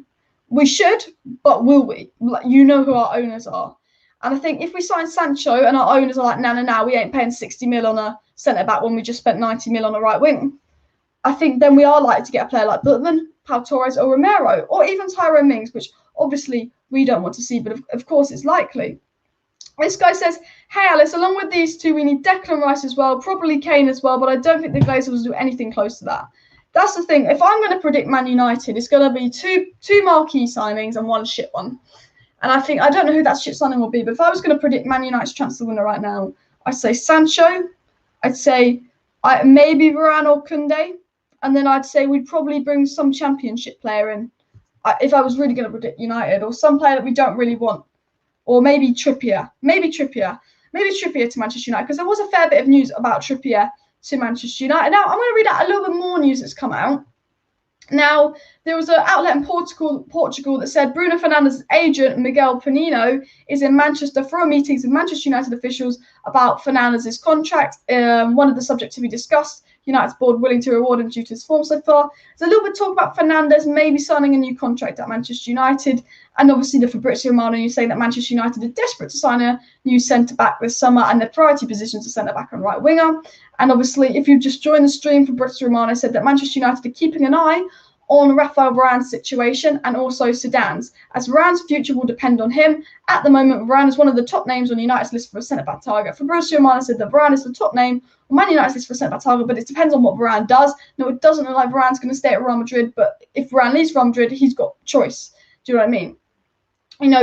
We should, but will we? You know who our owners are. And I think if we sign Sancho and our owners are like, nah, we ain't paying 60 mil on a centre-back when we just spent 90 mil on a right wing, I think then we are likely to get a player like Butman, Pau Torres or Romero, or even Tyrone Mings, which obviously we don't want to see, but of course it's likely. This guy says, hey Alice, along with these two, we need Declan Rice as well, probably Kane as well, but I don't think the Glazers will do anything close to that. That's the thing. If I'm going to predict Man United, it's going to be two marquee signings and one shit one. And I don't know who that shit signing will be, but if I was going to predict Man United's transfer winner right now, I'd say Sancho, I'd say maybe Varane or Kounde, and then I'd say we'd probably bring some championship player in if I was really going to predict United, or some player that we don't really want. Or maybe Trippier. Maybe Trippier to Manchester United, because there was a fair bit of news about Trippier to Manchester United. Now, I'm going to read out a little bit more news that's come out. Now, there was an outlet in Portugal that said Bruno Fernandes' agent, Miguel Pinino, is in Manchester for meetings with Manchester United officials about Fernandes' contract. One of the subjects to be discussed, United's board willing to reward him due to his form so far. There's a little bit of talk about Fernandes maybe signing a new contract at Manchester United. And obviously the Fabrizio Romano news saying that Manchester United are desperate to sign a new centre-back this summer, and their priority positions are centre-back and right winger. And obviously, if you've just joined the stream, Fabrizio Romano said that Manchester United are keeping an eye on Rafael Varane's situation and also Sedan's, as Varane's future will depend on him. At the moment, Varane is one of the top names on United's list for a centre-back target. Fabrizio Romano said that Varane is the top name on Man United's list for a centre-back target, but it depends on what Varane does. No, it doesn't look like Varane's going to stay at Real Madrid, but if Varane leaves Real Madrid, he's got choice. Do you know what I mean?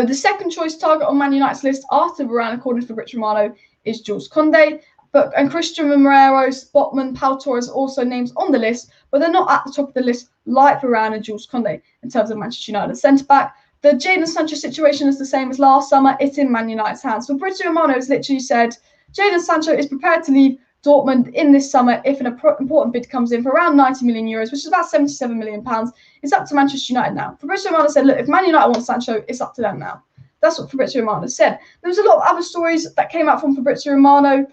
The second choice target on Man United's list after Varane, according to Fabrizio Romano, is Jules Kounde. And Christian Romero, Spotman, Pau Torres also names on the list, but they're not at the top of the list like Varane and Jules Kounde in terms of Manchester United centre-back. The Jadon Sancho situation is the same as last summer. It's in Man United's hands. Fabrizio Romano has literally said Jadon Sancho is prepared to leave Dortmund in this summer if an important bid comes in for around 90 million euros, which is about 77 million pounds. It's up to Manchester United now. Fabrizio Romano said, look, if Man United wants Sancho, it's up to them now. That's what Fabrizio Romano said. There was a lot of other stories that came out from Fabrizio Romano.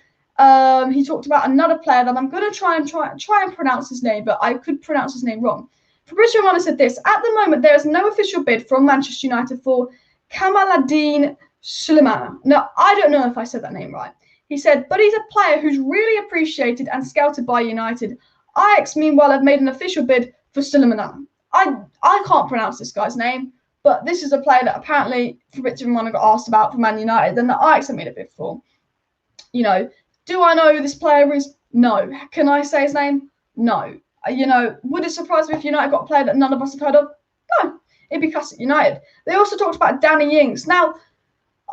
He talked about another player that I'm going to try and pronounce his name, but I could pronounce his name wrong. Fabrizio Romano said this: at the moment, there is no official bid from Manchester United for Kamaladin Suleiman. Now, I don't know if I said that name right. He said, but he's a player who's really appreciated and scouted by United. Ajax, meanwhile, have made an official bid for Suleiman. I can't pronounce this guy's name, but this is a player that apparently Fabrizio Romano got asked about for Man United, and the Ajax have made a bid for. You know, do I know who this player is? No. Can I say his name? No. You know, would it surprise me if United got a player that none of us have heard of? No. It'd be classic United. They also talked about Danny Ings. Now,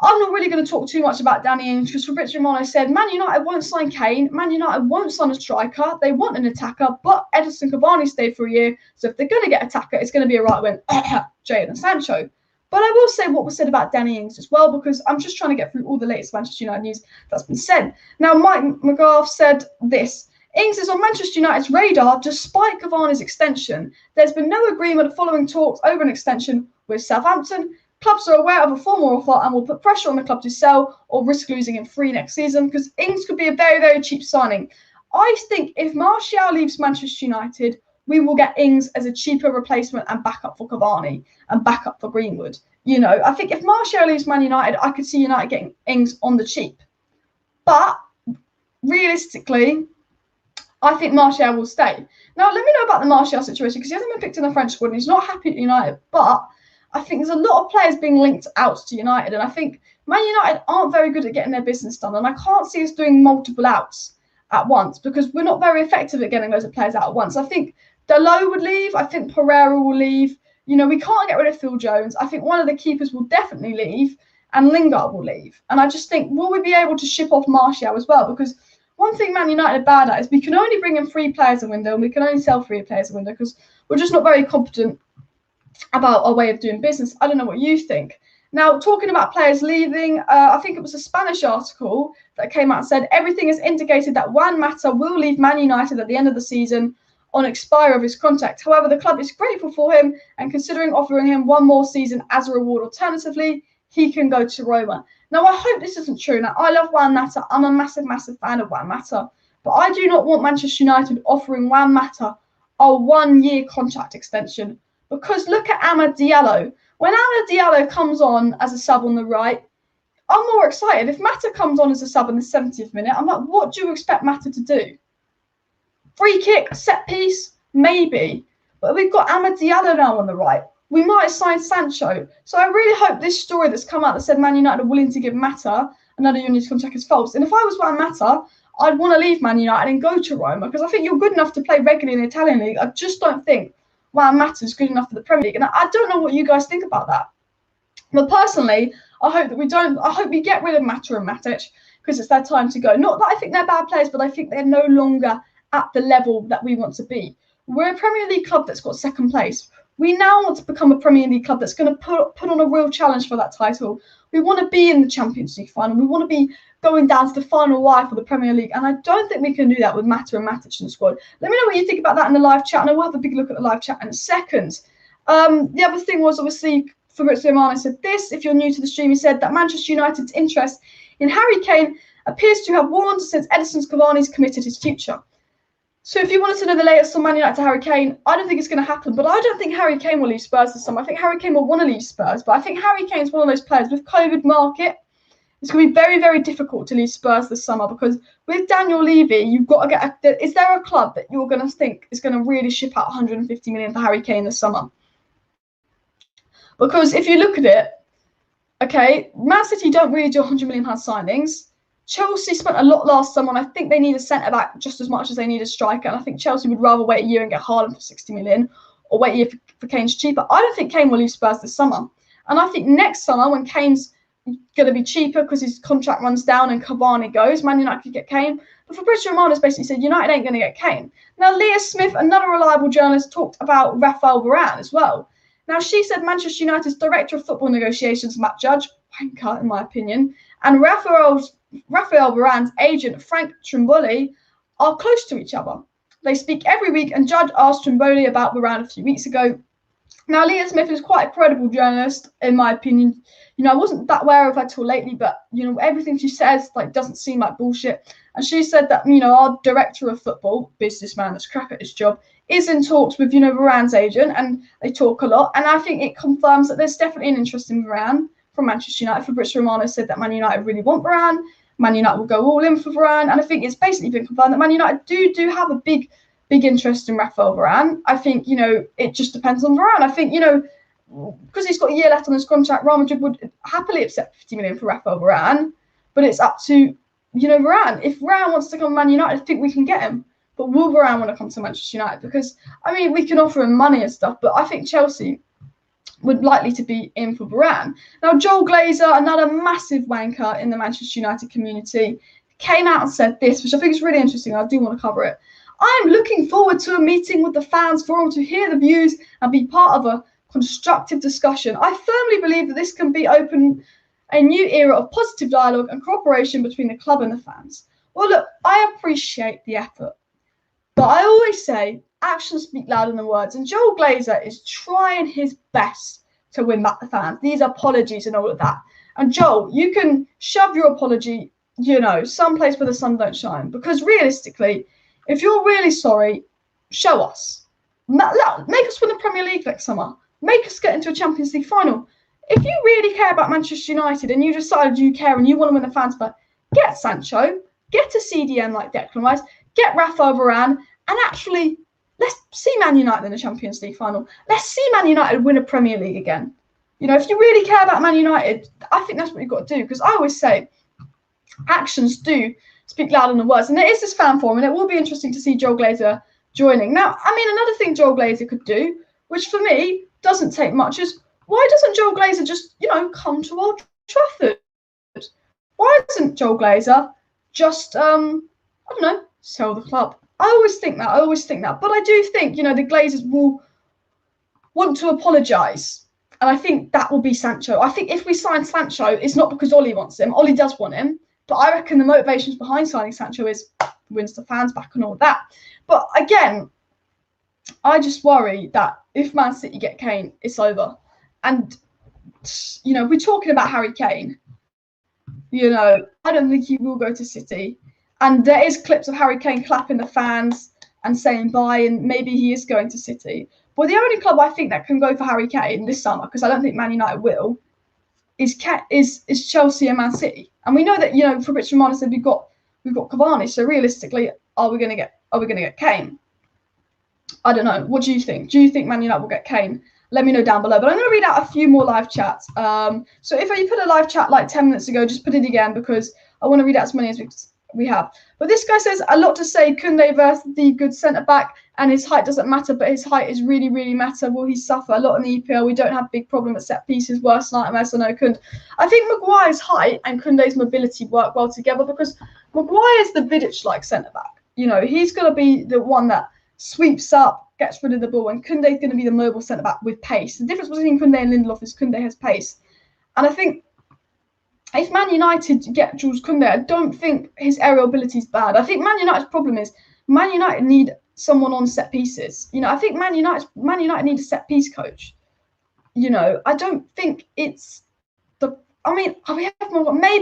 I'm not really going to talk too much about Danny Ings because Fabrizio Romano said Man United won't sign Kane. Man United won't sign a striker. They want an attacker, but Edinson Cavani stayed for a year. So if they're going to get an attacker, it's going to be a right win. Jadon Sancho. But I will say what was said about Danny Ings as well, because I'm just trying to get through all the latest Manchester United news that's been said. Now, Mike McGrath said this: Ings is on Manchester United's radar despite Cavani's extension. There's been no agreement following talks over an extension with Southampton. Clubs are aware of a formal offer and will put pressure on the club to sell or risk losing him free next season, because Ings could be a very, very cheap signing. I think if Martial leaves Manchester United, we will get Ings as a cheaper replacement and backup for Cavani and backup for Greenwood. You know, I think if Martial leaves Man United, I could see United getting Ings on the cheap. But realistically, I think Martial will stay. Now, let me know about the Martial situation, because he hasn't been picked in the French squad and he's not happy at United. But I think there's a lot of players being linked out to United, and I think Man United aren't very good at getting their business done, and I can't see us doing multiple outs at once because we're not very effective at getting those players out at once. I think Dalot would leave. I think Pereira will leave. You know, we can't get rid of Phil Jones. I think one of the keepers will definitely leave, and Lingard will leave. And I just think, will we be able to ship off Martial as well? Because one thing Man United are bad at is we can only bring in 3 players a window, and we can only sell 3 players a window because we're just not very competent about our way of doing business. I don't know what you think. Now, talking about players leaving, I think it was a Spanish article that came out and said everything has indicated that Juan Mata will leave Man United at the end of the season on expiry of his contract. However, the club is grateful for him and considering offering him 1 more season as a reward. Alternatively, he can go to Roma. Now, I hope this isn't true. Now, I love Juan Mata. I'm a massive, massive fan of Juan Mata. But I do not want Manchester United offering Juan Mata a 1-year contract extension. Because look at Amad Diallo. When Amad Diallo comes on as a sub on the right, I'm more excited. If Mata comes on as a sub in the 70th minute, I'm like, what do you expect Mata to do? Free kick, set piece, maybe. But we've got Amad Diallo now on the right. We might sign Sancho. So I really hope this story that's come out that said Man United are willing to give Mata another year's contract is false. And if I was Juan Mata, I'd want to leave Man United and go to Roma, because I think you're good enough to play regularly in the Italian league. I just don't think Juan Mata is good enough for the Premier League. And I don't know what you guys think about that. But personally, I hope we get rid of Mata and Matic, because it's their time to go. Not that I think they're bad players, but I think they're no longer at the level that we want to be. We're a Premier League club that's got 2nd place. We now want to become a Premier League club that's going to put on a real challenge for that title. We want to be in the Champions League final. We want to be going down to the final wire for the Premier League. And I don't think we can do that with Mata and Matic in the squad. Let me know what you think about that in the live chat, and I will have a big look at the live chat in a second. The other thing was, obviously, Fabrizio Romano said this. If you're new to the stream, he said that Manchester United's interest in Harry Kane appears to have warmed since Edinson Cavani's committed his future. So if you wanted to know the latest on Man United to Harry Kane, I don't think it's going to happen. But I don't think Harry Kane will leave Spurs this summer. I think Harry Kane will want to leave Spurs. But I think Harry Kane's one of those players with COVID market. It's going to be very, very difficult to leave Spurs this summer, because with Daniel Levy, you've got to get is there a club that you're going to think is going to really ship out 150 million for Harry Kane this summer? Because if you look at it, okay, Man City don't really do £100 million signings. Chelsea spent a lot last summer, and I think they need a centre-back just as much as they need a striker. And I think Chelsea would rather wait a year and get Haaland for 60 million or wait a year for Kane's cheaper. I don't think Kane will leave Spurs this summer. And I think next summer, when Kane's going to be cheaper because his contract runs down and Cavani goes. Man United could get Kane. But Fabrizio Romano basically said United ain't going to get Kane. Now, Leah Smith, another reliable journalist, talked about Rafael Varane as well. Now, she said Manchester United's director of football negotiations, Matt Judge, wanker in my opinion, and Rafael Varane's agent, Frank Trimboli, are close to each other. They speak every week, and Judge asked Trimboli about Varane a few weeks ago. Now, Leah Smith is quite a credible journalist, in my opinion. I wasn't that aware of her till lately, but, everything she says, doesn't seem like bullshit. And she said that, our director of football, businessman that's crap at his job, is in talks with, Varane's agent, and they talk a lot. And I think it confirms that there's definitely an interest in Varane from Manchester United. Fabrizio Romano said that Man United really want Varane. Man United will go all in for Varane. And I think it's basically been confirmed that Man United do have a big interest in Rafael Varane. I think, it just depends on Varane. I think, because he's got a year left on his contract, Real Madrid would happily accept 50 million for Rafael Varane, but it's up to, Varane. If Varane wants to come to Man United, I think we can get him. But will Varane want to come to Manchester United? Because, we can offer him money and stuff, but I think Chelsea would likely to be in for Varane. Now, Joel Glazer, another massive wanker in the Manchester United community, came out and said this, which I think is really interesting. I do want to cover it. I am looking forward to a meeting with the fans forum to hear the views and be part of a constructive discussion. I firmly believe that this can be open a new era of positive dialogue and cooperation between the club and the fans. Well, look, I appreciate the effort, but I always say actions speak louder than words, and Joel Glazer is trying his best to win back the fans. These apologies and all of that. And Joel, you can shove your apology, someplace where the sun don't shine, because realistically, if you're really sorry, show us. Make us win the Premier League next summer. Make us get into a Champions League final. If you really care about Manchester United and you decided you care and you want to win the fans back, get Sancho, get a CDM like Declan Rice, get Rafael Varane, and actually, let's see Man United in the Champions League final. Let's see Man United win a Premier League again. If you really care about Man United, I think that's what you've got to do. Because I always say, actions do speak louder than words. And there is this fan forum, and it will be interesting to see Joel Glazer joining. Now, another thing Joel Glazer could do, which for me doesn't take much, is why doesn't Joel Glazer just, come to Old Trafford? Why doesn't Joel Glazer just, sell the club? I always think that. But I do think, the Glazers will want to apologise. And I think that will be Sancho. I think if we sign Sancho, it's not because Ollie wants him. Ollie does want him. But I reckon the motivations behind signing Sancho is wins the fans back and all that. But again, I just worry that if Man City get Kane, it's over. And, we're talking about Harry Kane. I don't think he will go to City. And there is clips of Harry Kane clapping the fans and saying bye, and maybe he is going to City. But the only club I think that can go for Harry Kane this summer, because I don't think Man United will, is Chelsea and Man City. And we know that, Fabrizio Romano said we've got Cavani. So realistically, are we going to get Kane? I don't know. What do you think? Do you think Man United will get Kane? Let me know down below. But I'm going to read out a few more live chats. So if you put a live chat like 10 minutes ago, just put it again, because I want to read out as many as we have. But this guy says, a lot to say, Kounde versus the good centre-back, and his height doesn't matter, but his height is really, really matter. Will he suffer a lot in the EPL? We don't have big problem at set pieces, worst nightmares, so no Kounde. I think Maguire's height and Kounde's mobility work well together, because Maguire is the Vidic-like centre-back. He's going to be the one that sweeps up, gets rid of the ball, and Kounde's going to be the mobile centre-back with pace. The difference between Kounde and Lindelof is Kounde has pace. And I think if Man United get Jules Kounde, I don't think his aerial ability is bad. I think Man United's problem is Man United need someone on set pieces. I think Man United need a set piece coach. I don't think it's maybe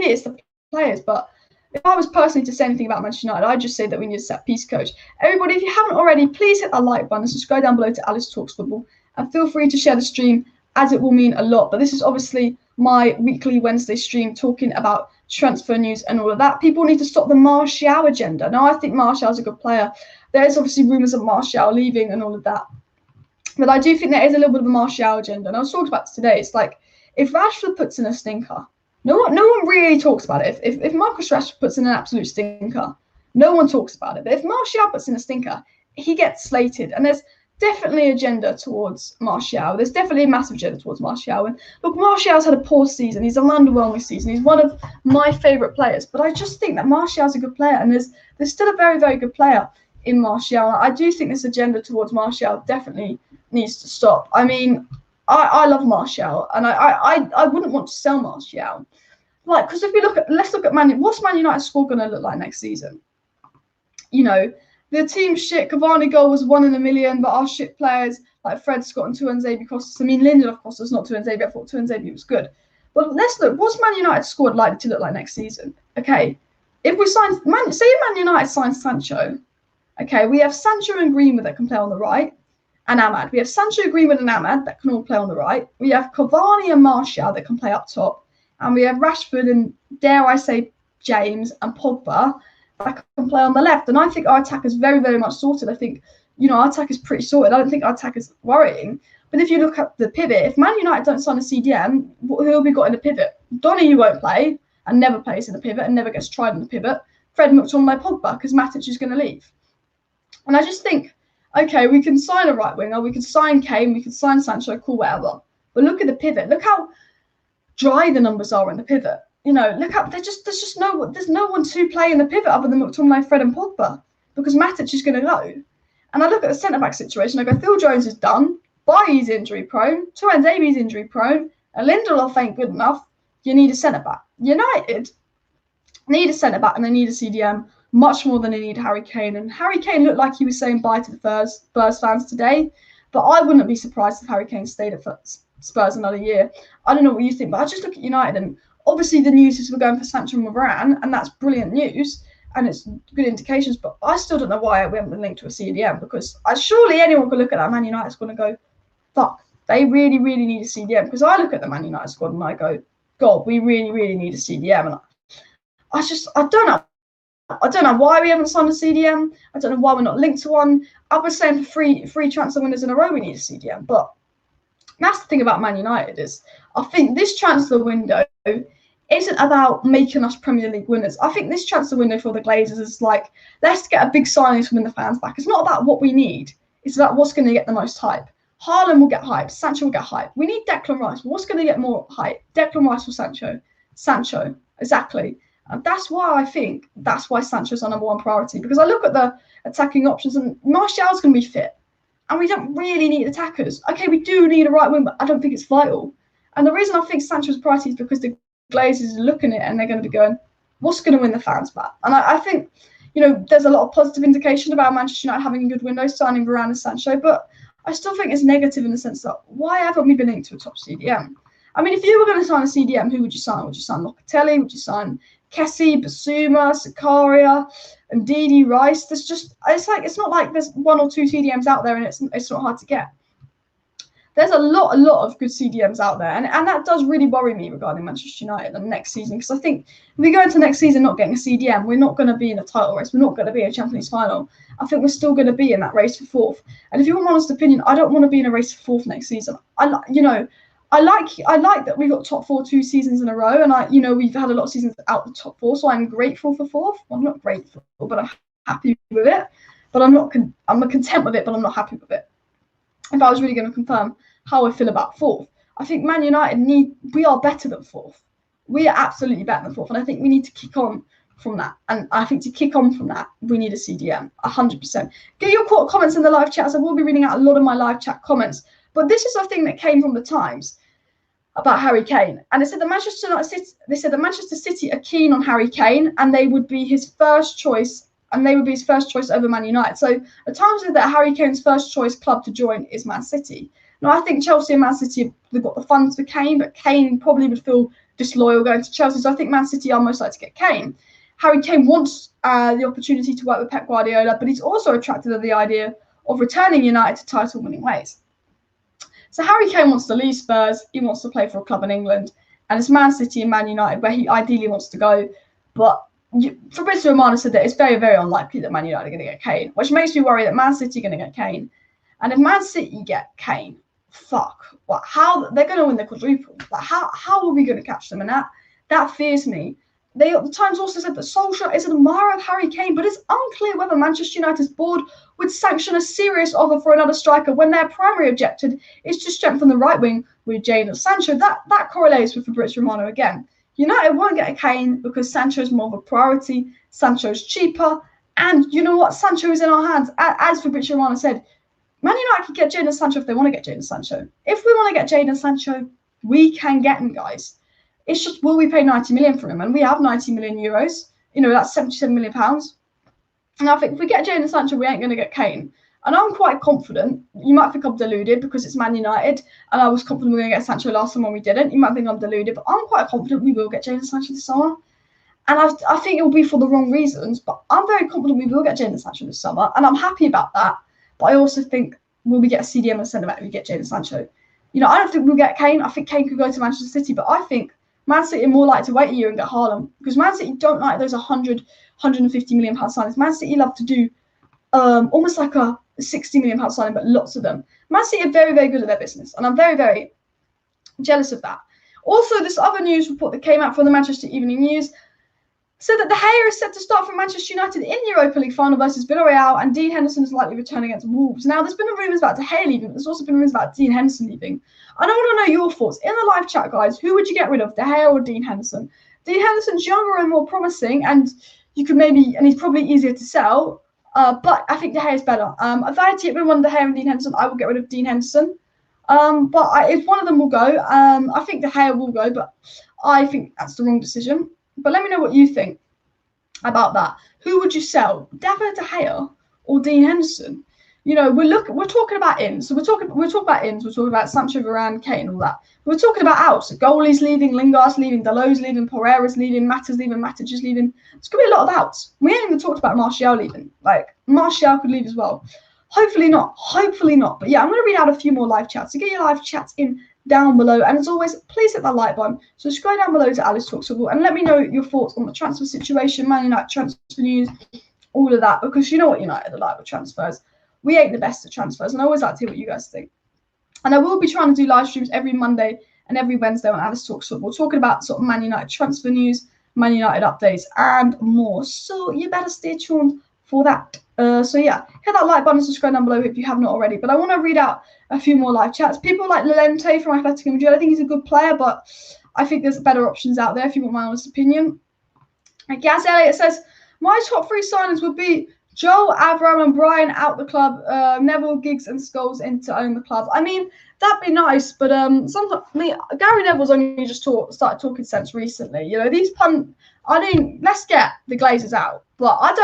it's the players, but if I was personally to say anything about Manchester United, I'd just say that we need a set piece coach. Everybody, if you haven't already, please hit that like button and subscribe down below to Alice Talks Football, and feel free to share the stream, as it will mean a lot. But this is obviously my weekly Wednesday stream talking about transfer news and all of that. People need to stop the Martial agenda. Now, I think Martial's a good player. There is obviously rumours of Martial leaving and all of that. But I do think there is a little bit of a Martial agenda. And I was talking about this today. It's like, if Rashford puts in a stinker, no one really talks about it. If Marcus Rashford puts in an absolute stinker, no one talks about it. But if Martial puts in a stinker, he gets slated. And there's definitely agenda towards Martial. There's definitely a massive agenda towards Martial. And look, Martial's had a poor season. He's an underwhelming season. He's one of my favourite players. But I just think that Martial's a good player, and there's still a very, very good player in Martial. I do think this agenda towards Martial definitely needs to stop. I mean, I love Martial, and I wouldn't want to sell Martial. Like, because if we let's look at what's Man United's squad going to look like next season? You know, the team's shit. Cavani goal was 1 in a million, but our shit players like Fred, Scott, and Tuanzebe cost us. I mean, Lindelof cost us, not Tuanzebe. I thought Tuanzebe was good. But let's look. What's Man United's squad likely to look like next season? Okay, if we say Man United signs Sancho. Okay, we have Sancho and Greenwood that can play on the right, and Ahmad. We have Sancho, Greenwood, and Ahmad that can all play on the right. We have Cavani and Martial that can play up top, and we have Rashford and, dare I say, James and Pogba that can play on the left. And I think our attack is very, very much sorted. I think, our attack is pretty sorted. I don't think our attack is worrying. But if you look at the pivot, if Man United don't sign a CDM, who have we got in the pivot? Donny, who won't play and never plays in the pivot and never gets tried in the pivot. Fred, McTominay, Pogba, because Matic is going to leave. And I just think, okay, we can sign a right winger, we can sign Kane, we can sign Sancho, cool, whatever. But look at the pivot. Look how dry the numbers are in the pivot. Look up. There's no one to play in the pivot other than McTominay, Fred, and Pogba, because Matic is going to go. And I look at the centre back situation. I go, Phil Jones is done. Bailly's injury prone. Tuanzebe's injury prone. And Lindelof ain't good enough. You need a centre back. United need a centre back, and they need a CDM much more than they need Harry Kane. And Harry Kane looked like he was saying bye to the Spurs fans today. But I wouldn't be surprised if Harry Kane stayed at Spurs another year. I don't know what you think, but I just look at United, and obviously the news is we're going for Sancho and Varane, and that's brilliant news, and it's good indications, but I still don't know why we haven't been linked to a CDM, because surely anyone could look at that Man United squad and go, fuck, they really, really need a CDM. Because I look at the Man United squad and I go, God, we really, really need a CDM. And I don't know. I don't know why we haven't signed a CDM. I don't know why we're not linked to one. I was saying for three transfer windows in a row we need a CDM, but that's the thing about Man United is I think this transfer window isn't about making us Premier League winners. I think this transfer window for the Glazers is like, let's get a big signing to win the fans back. It's not about what we need. It's about what's going to get the most hype. Haaland will get hype. Sancho will get hype. We need Declan Rice. What's going to get more hype? Declan Rice or Sancho? Sancho, exactly. And that's why Sancho's our number one priority. Because I look at the attacking options, and Martial's going to be fit. And we don't really need attackers. Okay, we do need a right wing, but I don't think it's vital. And the reason I think Sancho's priority is because the Glazers are looking at it and they're going to be going, what's going to win the fans back? And I think, there's a lot of positive indication about Manchester United having a good window, signing Varane and Sancho, but I still think it's negative in the sense that why haven't we been linked to a top CDM? I mean, if you were going to sign a CDM, who would you sign? Would you sign Locatelli? Would you sign Kessie, Basuma, Sakaria, and Didi Rice? It's not like there's one or two CDMs out there and it's not hard to get. There's a lot of good CDMs out there, and that does really worry me regarding Manchester United and next season, because I think if we go into next season not getting a CDM, we're not going to be in a title race. We're not going to be in a Champions League final. I think we're still going to be in that race for fourth. And if you want my honest opinion, I don't want to be in a race for fourth next season. I like that we got top four 2 seasons in a row, and we've had a lot of seasons out the top four, so I'm grateful for fourth. Well, I'm not grateful, but I'm happy with it. But I'm content with it, but I'm not happy with it. If I was really going to confirm how I feel about fourth, I think Man United we are better than fourth. We are absolutely better than fourth, and I think we need to kick on from that. And I think to kick on from that, we need a CDM, 100%. Get your comments in the live chat, as I will be reading out a lot of my live chat comments. But this is a thing that came from the Times about Harry Kane, and it said that Manchester City are keen on Harry Kane, and they would be his first choice. And they would be his first choice over Man United. So the Times said that Harry Kane's first choice club to join is Man City. Now, I think Chelsea and Man City have got the funds for Kane, but Kane probably would feel disloyal going to Chelsea. So I think Man City are most likely to get Kane. Harry Kane wants the opportunity to work with Pep Guardiola, but he's also attracted to the idea of returning United to title-winning ways. So Harry Kane wants to leave Spurs. He wants to play for a club in England. And it's Man City and Man United where he ideally wants to go. But Fabrizio Romano said that it's very, very unlikely that Man United are going to get Kane, which makes me worry that Man City are going to get Kane. And if Man City get Kane, how they're going to win the quadruple? Like how are we going to catch them? And that fears me. The Times also said that Solskjaer is an admirer of Harry Kane, but it's unclear whether Manchester United's board would sanction a serious offer for another striker when their primary objective is to strengthen the right wing with Jadon Sancho. That correlates with Fabrizio Romano again. United won't get a Kane because Sancho is more of a priority. Sancho's cheaper. And you know what? Sancho is in our hands. As Fabrizio Romano said, Man United can get Jadon Sancho if they want to get Jadon Sancho. If we want to get Jadon Sancho, we can get him, guys. It's just, will we pay 90 million for him? And we have 90 million euros. That's 77 million pounds. And I think if we get Jadon Sancho, we ain't going to get Kane. And I'm quite confident. You might think I'm deluded because it's Man United. And I was confident we were going to get Sancho last time when we didn't. You might think I'm deluded. But I'm quite confident we will get Jadon Sancho this summer. And I think it will be for the wrong reasons. But I'm very confident we will get Jadon Sancho this summer. And I'm happy about that. But I also think, will we get a CDM and centre back if we get Jadon Sancho? I don't think we'll get Kane. I think Kane could go to Manchester City. But I think Man City are more likely to wait a year and get Haaland, because Man City don't like those 100, 150 million pound signings. Man City love to do almost like a 60 million pound signing, but lots of them. Man City are very, very good at their business, and I'm very, very jealous of that. Also, this other news report that came out from the Manchester Evening News said that De Gea is set to start for Manchester United in Europa League final versus Villarreal, and Dean Henderson is likely to return against Wolves. Now, there's been rumours about De Gea leaving, but there's also been rumours about Dean Henderson leaving. And I want to know your thoughts. In the live chat, guys, who would you get rid of, De Gea or Dean Henderson? Dean Henderson's younger and more promising, and he's probably easier to sell, but I think De Gea is better. If I had to get rid of one of De Gea and Dean Henderson, I would get rid of Dean Henderson. If one of them will go, I think De Gea will go, but I think that's the wrong decision. But let me know what you think about that. Who would you sell, David De Gea or Dean Henderson? We're talking about ins. So we're talking about ins. We're talking about Sancho, Varane, Kane, all that. We're talking about outs. So goalies leaving, Lingard's leaving, Dalot's leaving, Pereira's leaving, Mata's leaving, Matic is leaving. It's gonna be a lot of outs. We ain't even talked about Martial leaving. Like, Martial could leave as well. Hopefully not. But yeah, I'm gonna read out a few more live chats. So get your live chats in down below, and as always, please hit that like button. So scroll down below to Alice Talks Football and let me know your thoughts on the transfer situation, Man United transfer news, all of that, because you know what United are like with transfers. We ain't the best at transfers, and I always like to hear what you guys think. And I will be trying to do live streams every Monday and every Wednesday on Alice Talks Football, talking about sort of Man United transfer news, Man United updates, and more. So you better stay tuned for that. So yeah, hit that like button, subscribe down below if you have not already. But I want to read out a few more live chats. People like Lente from Atletico Madrid. I think he's a good player, but I think there's better options out there if you want my honest opinion. And Gaz Elliott says, my top 3 signings would be Joel, Avram, and Brian out the club. Neville, Giggs, and Scholes in to own the club. I mean, that'd be nice, but Gary Neville's only just started talking sense recently. Let's get the Glazers out. But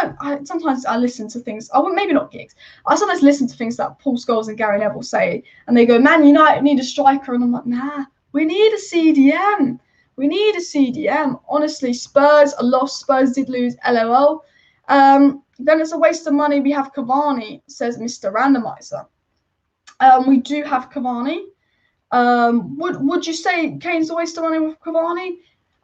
sometimes I listen to things. Maybe not Giggs. I sometimes listen to things that Paul Scholes and Gary Neville say, and they go, Man United need a striker, and I'm like, nah, we need a CDM. We need a CDM. Honestly, Spurs are lost. Spurs did lose, LOL. Then it's a waste of money. We have Cavani, says Mr. Randomizer. We do have Cavani. Would you say Kane's a waste of money with Cavani?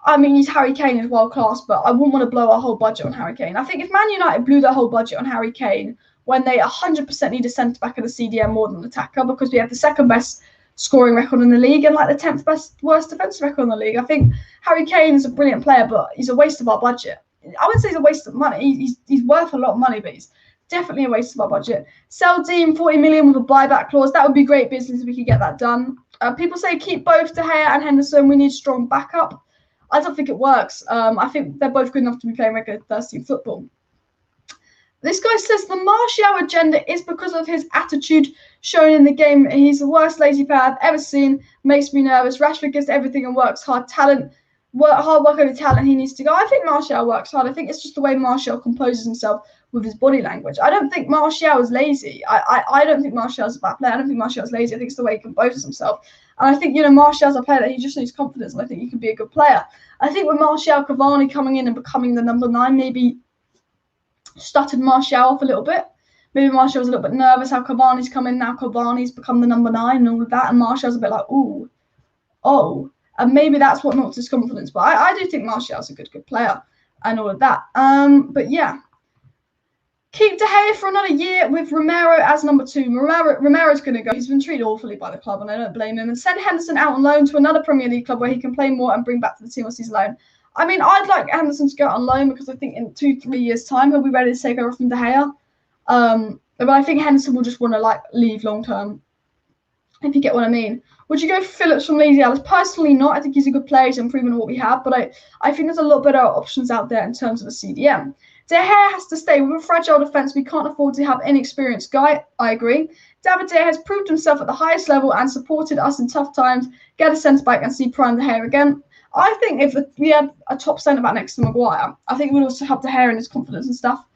I mean, he's Harry Kane is world class, but I wouldn't want to blow our whole budget on Harry Kane. I think if Man United blew their whole budget on Harry Kane when they 100% need a centre back and a CDM more than an attacker, because we have the second best scoring record in the league and like the 10th worst defensive record in the league. I think Harry Kane is a brilliant player, but he's a waste of our budget. I wouldn't say he's a waste of money. He's worth a lot of money, but he's definitely a waste of our budget. Sell team 40 million with a buyback clause. That would be great business if we could get that done. People say keep both De Gea and Henderson. We need strong backup. I don't think it works. I think they're both good enough to be playing regular first team football. This guy says the Martial agenda is because of his attitude shown in the game. He's the worst lazy player I've ever seen. Makes me nervous. Rashford gives everything and works hard. Hard work over talent. He needs to go. I think Martial works hard. I think it's just the way Martial composes himself with his body language. I don't think Martial is lazy. I don't think Martial is a bad player. I don't think Martial is lazy. I think it's the way he composes himself. And I think, Martial's a player that he just needs confidence, and I think he could be a good player. I think with Martial, Cavani coming in and becoming the number 9, maybe stuttered Martial off a little bit. Maybe Martial was a little bit nervous how Cavani's come in now. Cavani's become the number 9 and all of that, and Martial's a bit like, and maybe that's what knocked his confidence. But I do think Martial's a good player and all of that. But yeah. Keep De Gea for another year with Romero as number 2. Romero's going to go. He's been treated awfully by the club, and I don't blame him. And send Henderson out on loan to another Premier League club where he can play more and bring back to the team on season loan. I mean, I'd like Henderson to go out on loan because I think in 2-3 years' time he'll be ready to take over from De Gea. But I think Henderson will just want to like leave long term, if you get what I mean. Would you go Phillips from Leeds? Alice? Personally, not. I think he's a good player. He's improving on what we have, but I think there's a lot better options out there in terms of a CDM. De Gea has to stay. With a fragile defence, we can't afford to have an inexperienced guy. I agree. David De Gea has proved himself at the highest level and supported us in tough times. Get a centre-back and see Prime De Gea again. I think if we had a top centre-back next to Maguire, I think it would also help De Gea in his confidence and stuff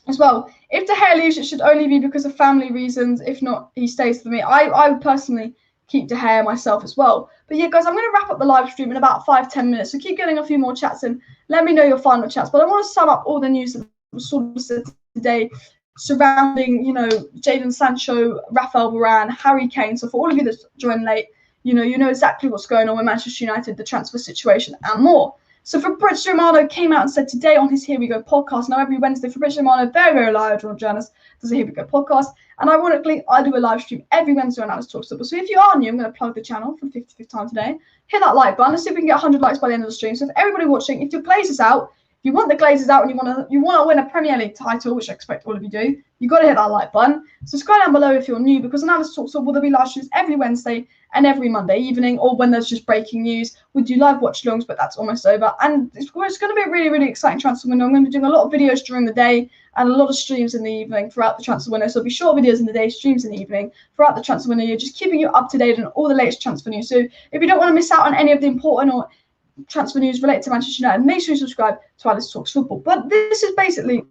as well. If De Gea leaves, it should only be because of family reasons. If not, he stays for me. I would personally keep De Gea myself as well. But yeah, guys, I'm going to wrap up the live stream in about 5-10 minutes. So keep getting a few more chats in. Let me know your final chats. But I want to sum up all the news that was sort of said today surrounding, Jadon Sancho, Rafael Varane, Harry Kane. So for all of you that joined late, you know exactly what's going on with Manchester United, the transfer situation, and more. So Fabrizio Romano came out and said today on his Here We Go podcast. Now every Wednesday, Fabrizio Romano, very, very live journalist, does a Here We Go podcast. And ironically, I do a live stream every Wednesday on Alice Talks Football. So if you are new, I'm going to plug the channel for the 55th time today. Hit that like button. Let's see if we can get 100 likes by the end of the stream. So if everybody watching, if your Glazers out, if you want the Glazers out and you want to win a Premier League title, which I expect all of you do, you've got to hit that like button. Subscribe down below if you're new, because on Alice Talks Football, there'll be live streams every Wednesday and every Monday evening, or when there's just breaking news. We do live watch-alongs, but that's almost over. And it's going to be a really, really exciting transfer window. I'm going to be doing a lot of videos during the day and a lot of streams in the evening throughout the transfer window. So there'll be short videos in the day, streams in the evening throughout the transfer window. You're just keeping you up to date on all the latest transfer news. So if you don't want to miss out on any of the important or transfer news related to Manchester United, make sure you subscribe to Alice Talks Football. But this is basically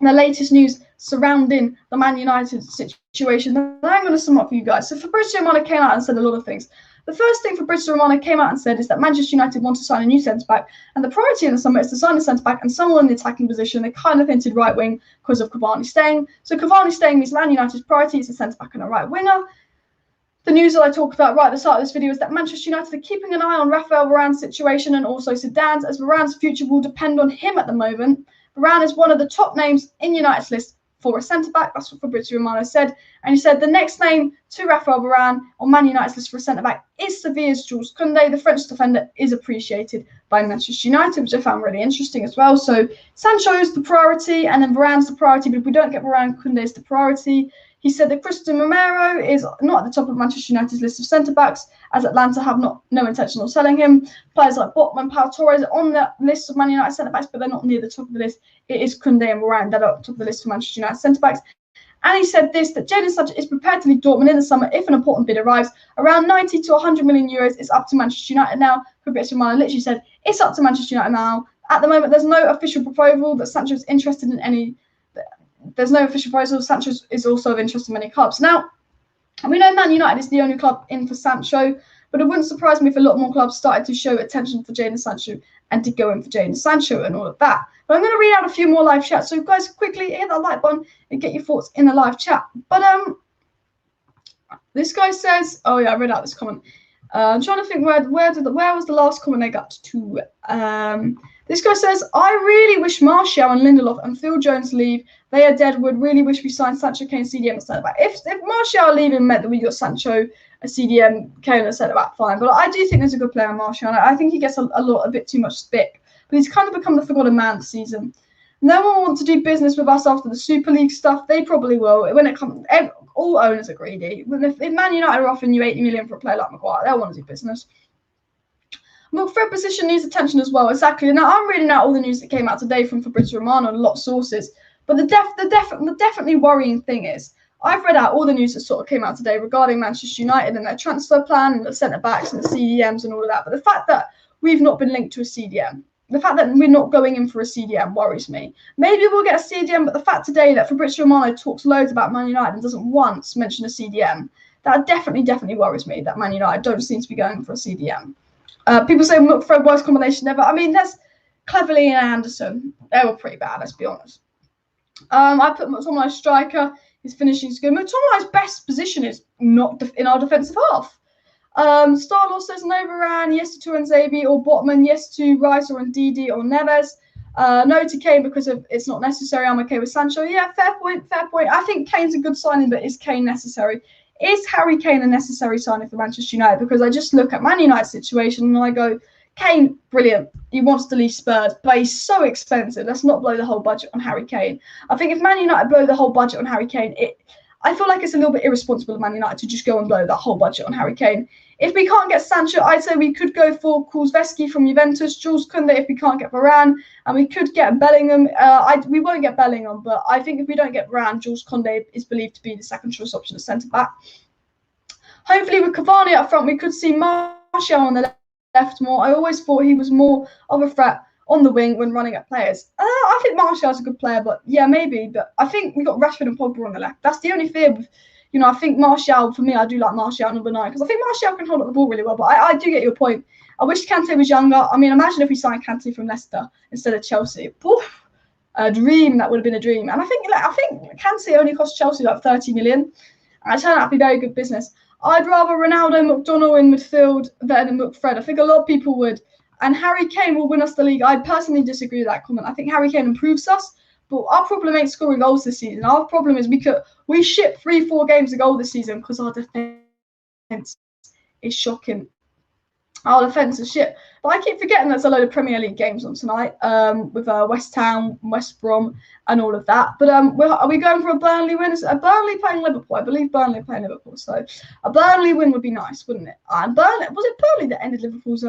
the latest news surrounding the Man United situation that I'm going to sum up for you guys. So Fabrizio Romano came out and said a lot of things. The first thing Fabrizio Romano came out and said is that Manchester United want to sign a new centre-back, and the priority in the summer is to sign a centre-back and someone in the attacking position. They kind of hinted right wing because of Cavani staying. So Cavani staying means Man United's priority is a centre-back and a right winger. The news that I talked about right at the start of this video is that Manchester United are keeping an eye on Rafael Varane's situation and also Zidane's, as Varane's future will depend on him at the moment. Varane is one of the top names in United's list for a centre-back. That's what Fabrizio Romano said. And he said the next name to Rafael Varane on Man United's list for a centre-back is Sevilla's Jules Kounde. The French defender is appreciated by Manchester United, which I found really interesting as well. So Sancho is the priority, and then Varane's the priority. But if we don't get Varane, Kounde is the priority. He said that Romero is not at the top of Manchester United's list of centre-backs, as Atlanta have no intention of selling him. Players like Botman, Pau Torres are on the list of Man United centre-backs, but they're not near the top of the list. It is Kounde and Varane that are at the top of the list for Manchester United centre-backs. And he said this, that Jadon Sancho is prepared to leave Dortmund in the summer if an important bid arrives. Around 90 to 100 million euros is up to Manchester United now. Fabrizio Romano literally said, it's up to Manchester United now. At the moment, there's no official proposal that Sancho is interested in any... There's no official proposal. Sancho is also of interest in many clubs. Now, we know Man United is the only club in for Sancho, but it wouldn't surprise me if a lot more clubs started to show attention for Jadon Sancho and to go in for Jadon Sancho and all of that. But I'm going to read out a few more live chats. So guys, quickly hit that like button and get your thoughts in the live chat. But this guy says, oh yeah, I read out this comment. I'm trying to think where was the last comment I got to. This guy says, I really wish Martial and Lindelof and Phil Jones leave. They are dead. Would really wish we signed Sancho, Kane, CDM and centre back. If Martial leaving meant that we got Sancho, a CDM, Kane and centre back, fine. But I do think there's a good player in Martial. I think he gets a bit too much stick. But he's kind of become the forgotten man this season. No one wants to do business with us after the Super League stuff. They probably will. When it comes, all owners are greedy. If Man United are offering you 80 million for a player like Maguire, they'll want to do business. Midfield position needs attention as well. Exactly. Now I'm reading out all the news that came out today from Fabrizio Romano and a lot of sources. But the definitely worrying thing is, I've read out all the news that sort of came out today regarding Manchester United and their transfer plan and the centre backs and the CDMs and all of that. But the fact that we've not been linked to a CDM, the fact that we're not going in for a CDM worries me. Maybe we'll get a CDM, but the fact today that Fabrizio Romano talks loads about Man United and doesn't once mention a CDM, that definitely worries me that Man United don't seem to be going for a CDM. People say McFred worst combination ever. I mean, that's Cleverley and Anderson. They were pretty bad, let's be honest. I put McTominay striker. His finishing is good. McTominay's best position is not in our defensive half. Starlaw says no Varane, yes to Turanzebe or Botman, yes to Rice or Ndidi or Neves. No to Kane because it's not necessary. I'm okay with Sancho. Yeah, fair point. I think Kane's a good signing, but is Kane necessary? Is Harry Kane a necessary signing for Manchester United? Because I just look at Man United's situation and I go, Kane, brilliant. He wants to leave Spurs, but he's so expensive. Let's not blow the whole budget on Harry Kane. I think if Man United blow the whole budget on Harry Kane, I feel like it's a little bit irresponsible of Man United to just go and blow that whole budget on Harry Kane. If we can't get Sancho, I'd say we could go for Kulusevski from Juventus, Jules Kounde if we can't get Varane, and we could get Bellingham. We won't get Bellingham, but I think if we don't get Varane, Jules Kounde is believed to be the second choice option at centre-back. Hopefully with Cavani up front, we could see Martial on the left more. I always thought he was more of a threat on the wing when running at players. I think Martial's a good player, but yeah, maybe. But I think we got Rashford and Pogba on the left. That's the only fear with, I think Martial, for me, I do like Martial number 9 because I think Martial can hold up the ball really well. But I do get your point. I wish Kante was younger. I mean, imagine if we signed Kante from Leicester instead of Chelsea. Poof, a dream. That would have been a dream. And I think Kante only cost Chelsea like 30 million. And it turned out to be very good business. I'd rather Ronaldo, McDonald in midfield than McFred. I think a lot of people would. And Harry Kane will win us the league. I personally disagree with that comment. I think Harry Kane improves us, but our problem ain't scoring goals this season. Our problem is we ship 3-4 games a goal this season because our defence is shocking. Our defence is shit. But I keep forgetting there's a load of Premier League games on tonight with West Ham, West Brom, and all of that. But are we going for a Burnley win? Is Burnley playing Liverpool? I believe Burnley are playing Liverpool. So a Burnley win would be nice, wouldn't it? And was it Burnley that ended Liverpool's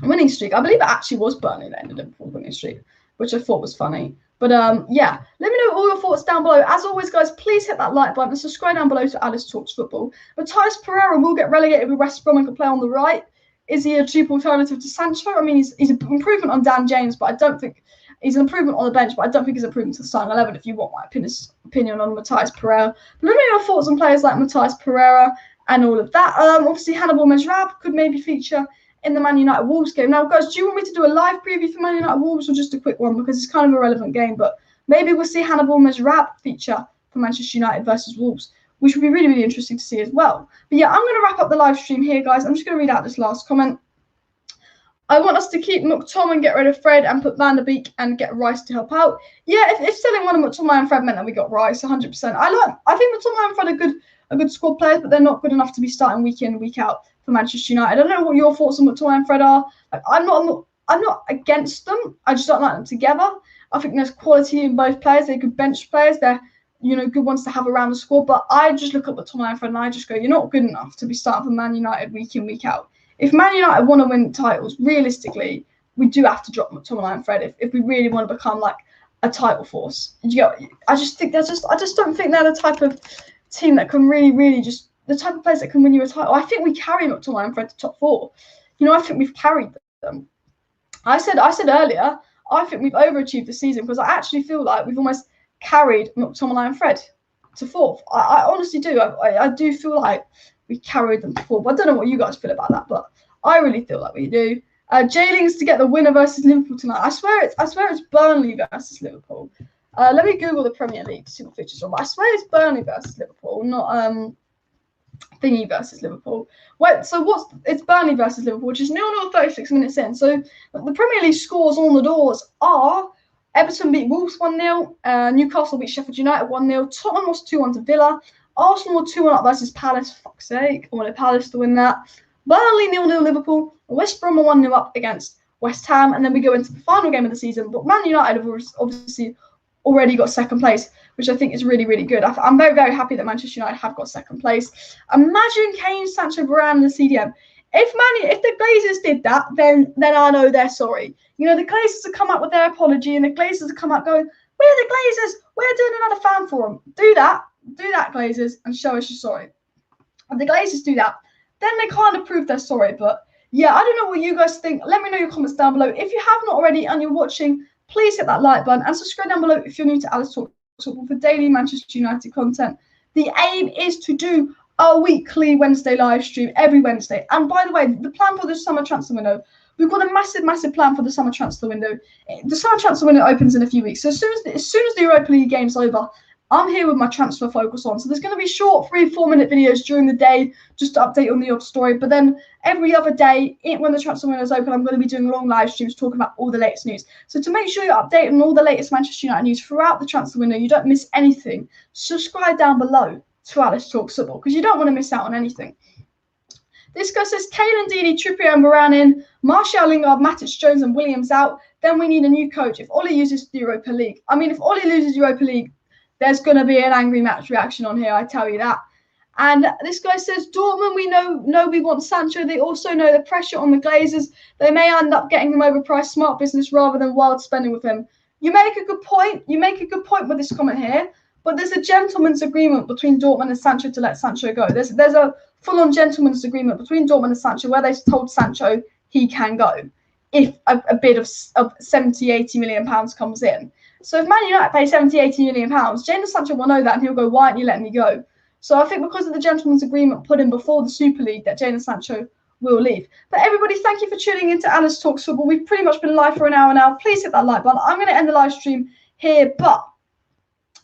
winning streak? I believe it actually was Burnley that ended Liverpool's winning streak, which I thought was funny. But yeah, let me know all your thoughts down below. As always, guys, please hit that like button and subscribe down below to Alice Talks Football. Matthias Pereira will get relegated with West Brom and can play on the right. Is he a cheap alternative to Sancho? I mean, he's an improvement on Dan James, but I don't think he's an improvement on the bench, but I don't think he's an improvement to the starting 11 if you want my opinion on Matthias Pereira. But let me know your thoughts on players like Matthias Pereira and all of that. Obviously, Hannibal Mejrab could maybe feature in the Man United Wolves game. Now, guys, do you want me to do a live preview for Man United Wolves or just a quick one? Because it's kind of a relevant game, but maybe we'll see Hannibal Mejrab feature for Manchester United versus Wolves, which would be really, really interesting to see as well. But yeah, I'm going to wrap up the live stream here, guys. I'm just going to read out this last comment. I want us to keep McTominay, get rid of Fred, and put Van der Beek and get Rice to help out. Yeah, if selling one of McTominay and Fred meant that we got Rice, 100%. I think McTominay and Fred are good squad players, but they're not good enough to be starting week in, week out for Manchester United. I don't know what your thoughts on McTominay and Fred are. Like, I'm not against them. I just don't like them together. I think there's quality in both players. They're good bench players. They're good ones to have around the squad. But I just look at McTominay and Fred and I just go, you're not good enough to be starting for Man United week in, week out. If Man United want to win titles, realistically, we do have to drop McTominay and Fred if we really want to become like a title force. I just don't think they're the type of team that can really just the type of players that can win you a title. I think we carry McTominay and Fred to top 4. I think we've carried them. I said earlier, I think we've overachieved this season because I actually feel like we've almost carried McTominay and Fred to 4th. I honestly do. I do feel like we carried them to 4th. I don't know what you guys feel about that, but I really feel like we do. J-Lings to get the winner versus Liverpool tonight. I swear it's Burnley versus Liverpool. Let me Google the Premier League to see what fixtures are. But I swear it's Burnley versus Liverpool, not thingy versus Liverpool. Wait, so it's Burnley versus Liverpool, which is 0-0 36 minutes in. So the Premier League scores on the doors are Everton beat Wolves 1-0, Newcastle beat Sheffield United 1-0, Tottenham lost 2-1 to Villa, Arsenal 2-1 up versus Palace. Fuck's sake, I wanted Palace to win that. Burnley 0-0 Liverpool, West Brom 1-0 up against West Ham, and then we go into the final game of the season. But Man United have obviously already got second place, which I think is really, really good. I'm very, very happy that Manchester United have got second place. Imagine Kane, Sancho, Varane, and the CDM. If the Glazers did that, then I know they're sorry. The Glazers have come out with their apology, and the Glazers have come out going, "We're the Glazers. We're doing another fan forum." Do that, Glazers, and show us you're sorry. If the Glazers do that, then they kind of prove they're sorry. But yeah, I don't know what you guys think. Let me know your comments down below. If you have not already and you're watching, please hit that like button and subscribe down below if you're new to Alice Talks Football for daily Manchester United content. The aim is to do a weekly Wednesday live stream every Wednesday. And by the way, the plan for the summer transfer window, we've got a massive plan for the summer transfer window. The summer transfer window opens in a few weeks. So as soon as the Europa League game's over, I'm here with my transfer focus on. So there's going to be short 3-4 minute videos during the day just to update on the odd story. But then every other day, when the transfer window is open, I'm going to be doing long live streams talking about all the latest news. So to make sure you're updated on all the latest Manchester United news throughout the transfer window, you don't miss anything, subscribe down below to Alice Talks Football because you don't want to miss out on anything. This guy says Kane and Dini, Trippier and Varane in, Martial, Lingard, Matic, Jones and Williams out. Then we need a new coach if Ollie uses the Europa League. I mean, if Ollie loses Europa League, there's going to be an angry match reaction on here, I tell you that. And this guy says, Dortmund, we know we want Sancho. They also know the pressure on the Glazers. They may end up getting him overpriced, smart business rather than wild spending with him. You make a good point. You make a good point with this comment here. But there's a gentleman's agreement between Dortmund and Sancho to let Sancho go. There's a full-on gentleman's agreement between Dortmund and Sancho where they told Sancho he can go if a bid of 70, 80 million pounds comes in. So if Man United pay 70, 80 million pounds, Jadon Sancho will know that and he'll go, why aren't you letting me go? So I think because of the gentleman's agreement put in before the Super League that Jadon Sancho will leave. But everybody, thank you for tuning into Alice Talks Football. We've pretty much been live for an hour now. Please hit that like button. I'm going to end the live stream here, but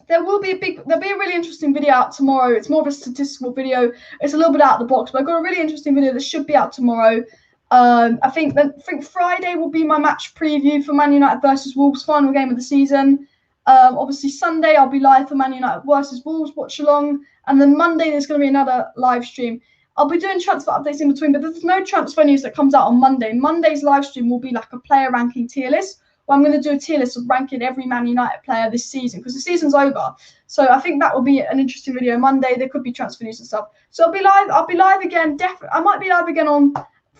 there'll be a really interesting video out tomorrow. It's more of a statistical video. It's a little bit out of the box, but I've got a really interesting video that should be out tomorrow. I think Friday will be my match preview for Man United versus Wolves, final game of the season. Obviously Sunday I'll be live for Man United versus Wolves, watch along, and then Monday there's going to be another live stream. I'll be doing transfer updates in between, but there's no transfer news that comes out on Monday. Monday's live stream will be like a player ranking tier list. Well, I'm going to do a tier list of ranking every Man United player this season because the season's over. So I think that will be an interesting video Monday. There could be transfer news and stuff. So I'll be live again. I might be live again on,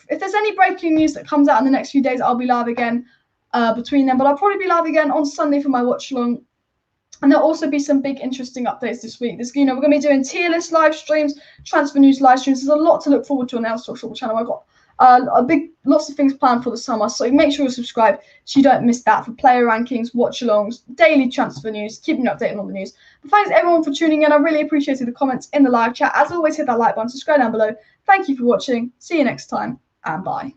if there's any breaking news that comes out in the next few days, I'll be live again between them. But I'll probably be live again on Sunday for my watch along. And there'll also be some big interesting updates this week. We're going to be doing tier list live streams, transfer news live streams. There's a lot to look forward to on the Alice Talks Football channel. I've got lots of things planned for the summer, so make sure you subscribe so you don't miss that for player rankings, watch-alongs, daily transfer news, keeping you updated on the news. But thanks everyone for tuning in. I really appreciated the comments in the live chat. As always, hit that like button, subscribe down below. Thank you for watching. See you next time, and bye.